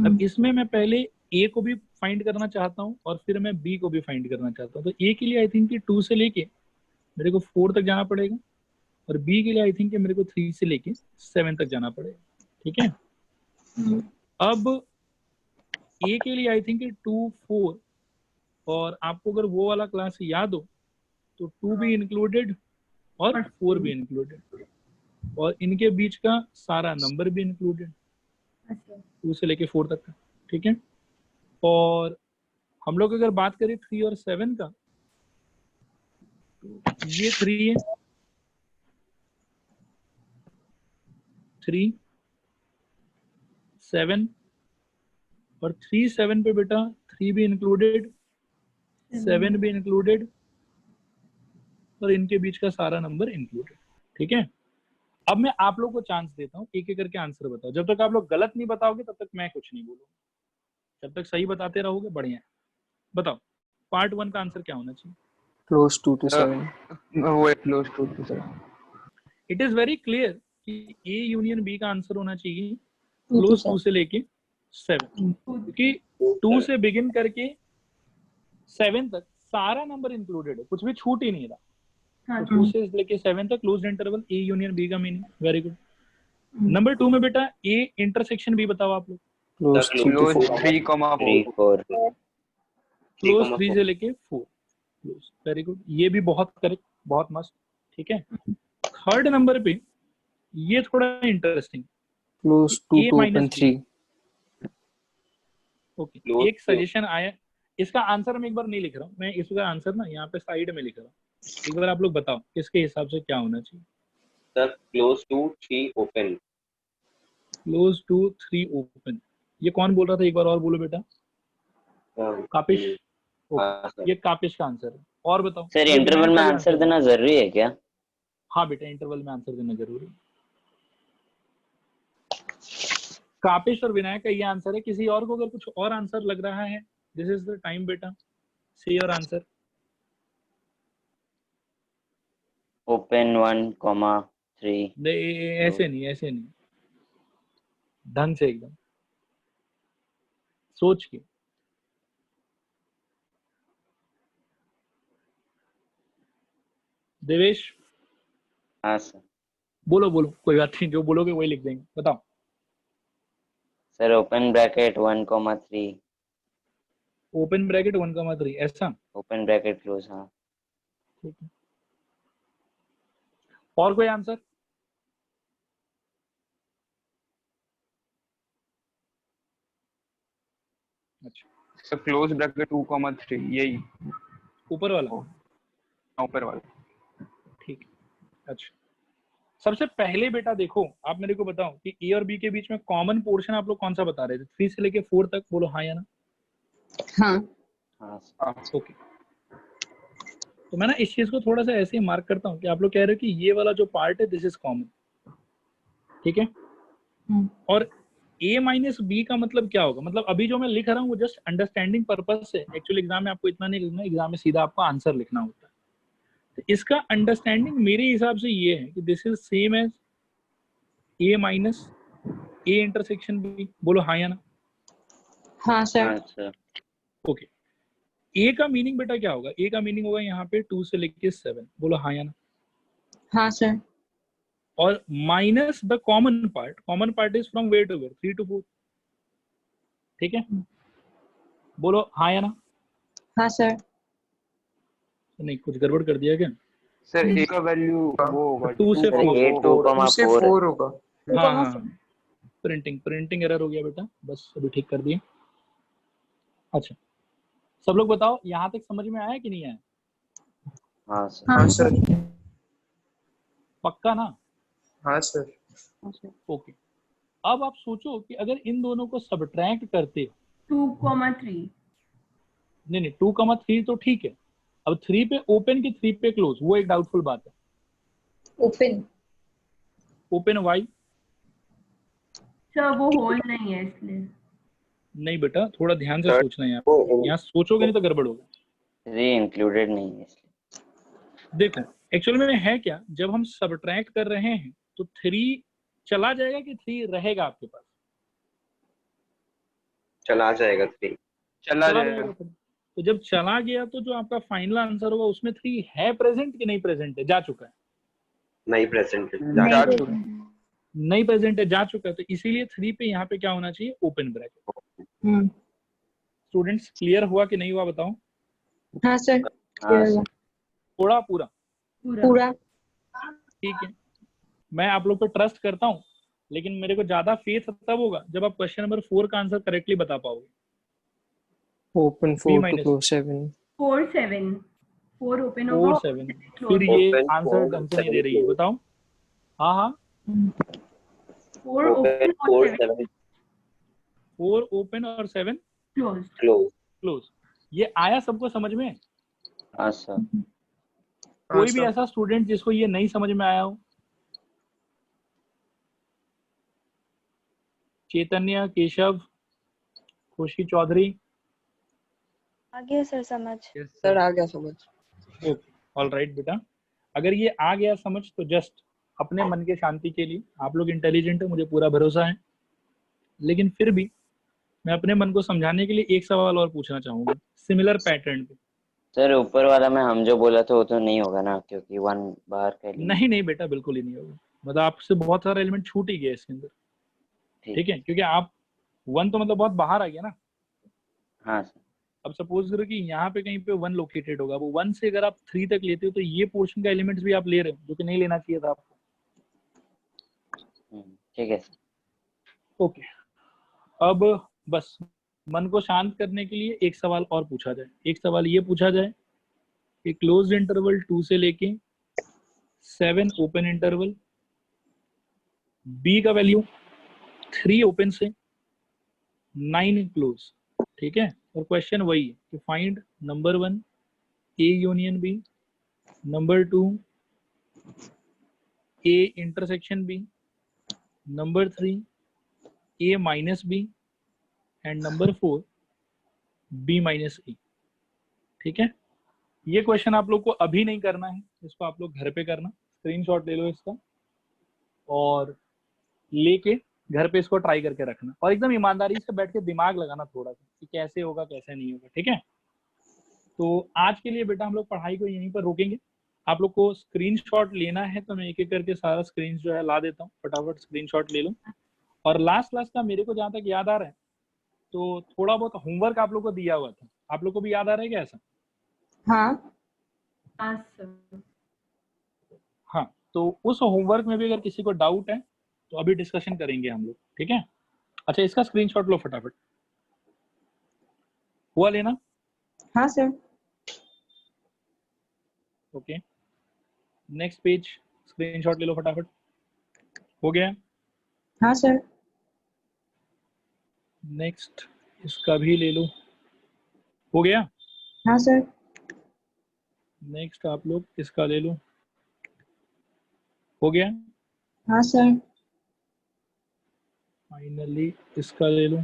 अब इसमें मैं पहले a को भी फाइंड करना चाहता हूँ और फिर मैं b को भी फाइंड करना चाहता हूँ। तो a के लिए आई थिंक कि 2 से लेके मेरे को 4 तक जाना पड़ेगा, और b के लिए आई थिंक कि मेरे को 3 से लेके 7 तक जाना पड़ेगा। ठीक है, अब a के लिए आई थिंक 2, 4, और आपको अगर वो वाला क्लास याद हो तो 2 भी इंक्लूडेड और 4 भी इंक्लूडेड, और इनके बीच का सारा नंबर भी इंक्लूडेड 2 से लेके 4 तक का। ठीक है, और हम लोग अगर बात करें 3 और 7 का, तो ये 3 है, 3, 7, और 3, 7 पे बेटा 3 भी इंक्लूडेड, 7 भी इंक्लूडेड, और इनके बीच का सारा नंबर इंक्लूडेड। ठीक है, अब मैं आप लोग को चांस देता हूँ, एक एक करके आंसर बताओ। जब तक आप लोग गलत नहीं बताओगे तब तक मैं कुछ नहीं बोलूंगा, जब तक सही बताते रहोगे बढ़िया है। बताओ पार्ट 1 का आंसर क्या होना चाहिए? Close 2 to 7. वो close to 7। It is very clear कि A यूनियन B का आंसर होना चाहिए क्लोज 2 से लेके 7, क्योंकि 2 से बिगिन करके 7 तक सारा नंबर इंक्लूडेड है, कुछ भी छूट ही नहीं रहा। हाँ, तो 2 से लेके 7 तक closed interval A union B का मीनिंग। Very good. नंबर 2 में बेटा A इंटरसेक्शन B बताओ आप लोग। Close 3 to 4. 3,4। क्लोज 3 से लेके 4। वेरी गुड, ये भी बहुत करेक्ट, बहुत मस्त। ठीक है, थर्ड नंबर पे ये थोड़ा interesting, Close 2 A to minus open B। 3. Okay, Close एक सजेशन आया, इसका आंसर मैं एक बार नहीं लिख रहा हूँ, मैं इसका आंसर ना यहाँ पे साइड में लिख रहा हूँ। एक बार आप लोग बताओ किसके हिसाब से क्या होना चाहिए। Sir close to 3 open. Close to 3 open, ये कौन बोल रहा था? एक बार और बोलो बेटा। कापिश। हाँ सर। ये कापिश का आंसर है। और बताओ सर ये इंटरवल विनायक में का भी आंसर है। देना जरूरी है क्या? हाँ बेटा, इंटरवल में आंसर देना जरूरी है। कापिश और विनायक का ये आंसर है। किसी और को अगर कुछ और आंसर लग रहा है, दिस इज द टाइम बेटा, से योर आंसर। ओपन 1,3। ऐसे नहीं, ऐसे नहीं, ढंग से एकदम सोच के। देवेश हाँ सर। बोलो बोलो, कोई बात नहीं, जो बोलोगे वही लिख देंगे, बताओ। Sir open bracket 1,3 open bracket 1,3 ऐसा, ओपन ब्रैकेट क्लोज। हाँ ठीक है। और कोई आंसर? अच्छा, सर क्लोज ब्रैकेट 2,3 यही ऊपर वाला, ऊपर वाला। ठीक है। अच्छा, सबसे पहले बेटा देखो, आप मेरे को बताओ कि ए और बी के बीच में कॉमन पोर्शन आप लोग कौन सा बता रहे थे? 3 से लेके 4 तक, बोलो हाँ या ना। हाँ हाँ सर। ओके, तो मैं ना इस चीज को थोड़ा सा ऐसे ही मार्क करता हूँ कि आप लोग कह रहे हो कि ये वाला जो पार्ट है दिस इज कॉमन, ठीक है। और a माइनस बी का मतलब क्या होगा? मतलब अभी जो मैं लिख रहा हूँ वो जस्ट अंडरस्टैंडिंग पर्पज से, एक्चुअली एग्जाम में आपको इतना नहीं लिखना, एग्जाम में सीधा आपको आंसर लिखना होता है। तो इसका अंडरस्टैंडिंग मेरे हिसाब से ये है कि this is same as a minus a intersection B, बोलो हाँ या ना। हाँ सर। हाँ सर। ओके, a का मीनिंग बेटा क्या होगा? a का मीनिंग होगा यहाँ पे 2 से लेके 7, बोलो हाँ या ना। हाँ सर। और minus the common part is from where to where, 3 to 4, ठीक है। बोलो हाँ या ना। हाँ सर। नहीं, कुछ गड़बड़ कर दिया क्या? सर ए का वैल्यू वो होगा 2 से सर 4, ये 2,4 है। 4 होगा। हाँ हाँ, प्रिंटिंग एरर हो गया बेटा, बस अभी ठीक कर दिए। अच्छा, सब लोग बताओ यहाँ तक समझ में आया कि नहीं आया? हाँ सर। हाँ सर। पक्का ना? हाँ सर। ओके, अब आप सोचो कि अगर इन दोनों को सब्ट्रैक्ट करते, 2,3 नहीं 2,3 तो ठीक है, अब 3 पे ओपन की 3 पे क्लोज, वो एक डाउटफुल बात है। ओपन वाई, सर वो होल नहीं है इसलिए। नहीं बेटा, थोड़ा ध्यान से Sir, सोचना है, यहाँ सोचोगे नहीं तो गड़बड़ होगा। 3 इंक्लूडेड नहीं है इसलिए। देखो एक्चुअल में है क्या, जब हम सब्ट्रैक्ट कर रहे हैं तो 3 चला जाएगा कि 3 रहेगा आपके पास? चला जाएगा 3। चला चला जाएगा। जाएगा। तो जब चला गया तो जो आपका फाइनल आंसर होगा उसमें 3 है प्रेजेंट कि नहीं प्रेजेंट है? जा चुका है? नहीं प्रेजेंट जा चुका है। नहीं प्रेजेंट है, जा चुका है। तो इसीलिए 3 पे यहाँ पे क्या होना चाहिए? Open bracket. स्टूडेंट्स क्लियर हुआ कि नहीं हुआ बताओ? हाँ सर। हाँ सर। थोड़ा पूरा? पूरा। ठीक है, मैं आप लोग पे ट्रस्ट करता हूँ, लेकिन मेरे को ज्यादा फेथ तब होगा जब आप क्वेश्चन नंबर 4 का आंसर करेक्टली बता पाओगे। Open B 4 to minus close 7. 4 7 4 open होगा 4 और 7, 7 फिर क्लोज। ये Open, आंसर 4, ढंग से नहीं दे 7 रही है, close. बताओ। हाँ हाँ, 4 ओपन ओपन और 7 7 4 ओपन और 7 क्लोज। क्लोज। क्लोज। ये आया सबको समझ में? हाँ सर। कोई भी ऐसा स्टूडेंट जिसको ये नहीं समझ में आया हो? चैतन्य, केशव, खुशी चौधरी? आ गया सर समझ। सर आ गया समझ। ओके, ऑल राइट बेटा, अगर ये आ गया समझ तो जस्ट अपने मन के शांति के लिए, आप लोग इंटेलिजेंट है, मुझे पूरा भरोसा है, लेकिन फिर भी मैं अपने मन को समझाने के लिए एक सवाल और पूछना चाहूंगा सिमिलर पैटर्न पे। सर ऊपर वाला में हम जो बोला था वो तो नहीं होगा ना, क्योंकि 1 बाहर का एलिमेंट। नहीं नहीं बेटा, बिल्कुल ही नहीं होगा, मतलब आपसे बहुत सारा एलिमेंट छूट ही गया इसके अंदर, ठीक है, क्योंकि आप 1 तो मतलब बहुत बाहर आ गया ना। हाँ सर। अब सपोज करो कि यहाँ पे कहीं पे 1 लोकेटेड होगा, वो 1 से अगर आप 3 तक लेते हो तो ये पोर्शन का एलिमेंट्स भी आप ले रहे हो, जो कि नहीं लेना चाहिए था आपको। ठीक है सर। ओके, अब बस मन को शांत करने के लिए एक सवाल और पूछा जाए। एक सवाल ये पूछा जाए कि क्लोज्ड इंटरवल 2 से लेके 7 ओपन इंटरवल, बी का वैल्यू 3 ओपन से 9 क्लोज, ठीक है। और क्वेश्चन वही है कि find number 1 A union B, number 2 A intersection B, number 3 A minus B, and number 4 B minus A, ठीक है। ये क्वेश्चन आप लोग को अभी नहीं करना है, इसको आप लोग घर पे करना, स्क्रीनशॉट ले लो इसका और लेके घर पे इसको ट्राई करके रखना, और एकदम ईमानदारी से बैठ के दिमाग लगाना थोड़ा सा कि कैसे होगा कैसे नहीं होगा, ठीक है। तो आज के लिए बेटा हम लोग पढ़ाई को यहीं पर रोकेंगे, आप लोग को स्क्रीनशॉट लेना है तो मैं एक एक करके सारा स्क्रीन जो है ला देता हूँ, फटाफट स्क्रीनशॉट ले लो। और लास्ट का मेरे को जहाँ तक याद आ रहा है तो थोड़ा बहुत होमवर्क आप लोग को दिया हुआ था, आप लोग को भी याद आ रहा है क्या ऐसा? हाँ हाँ सर। हाँ, तो उस होमवर्क में भी अगर किसी को डाउट है तो अभी डिस्कशन करेंगे हम लोग, ठीक है? अच्छा, इसका स्क्रीनशॉट लो फटाफट। हुआ लेना? हाँ sir. Okay, next page screenshot ले लो फटाफट। हो गया? हाँ सर। नेक्स्ट इसका भी ले लो। हो गया? हाँ सर। नेक्स्ट आप लोग इसका ले लो। हो गया? हाँ सर। फाइनली इसका ले लो।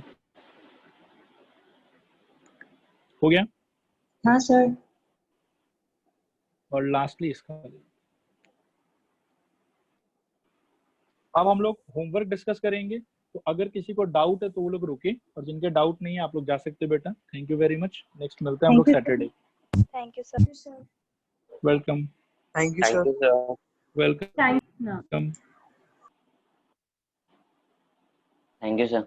हो गया? हाँ सर। और लास्टली इसका ले लो। अब हम लोग होमवर्क डिस्कस करेंगे, तो अगर किसी को डाउट है तो वो लोग रुके, और जिनके डाउट नहीं है आप लोग जा सकते हैं बेटा। Thank you very much. Next मिलते हैं हम लोग Saturday. Thank you sir. Welcome thank you thank sir. You sir. Welcome. Thanks ना। Thank you sir.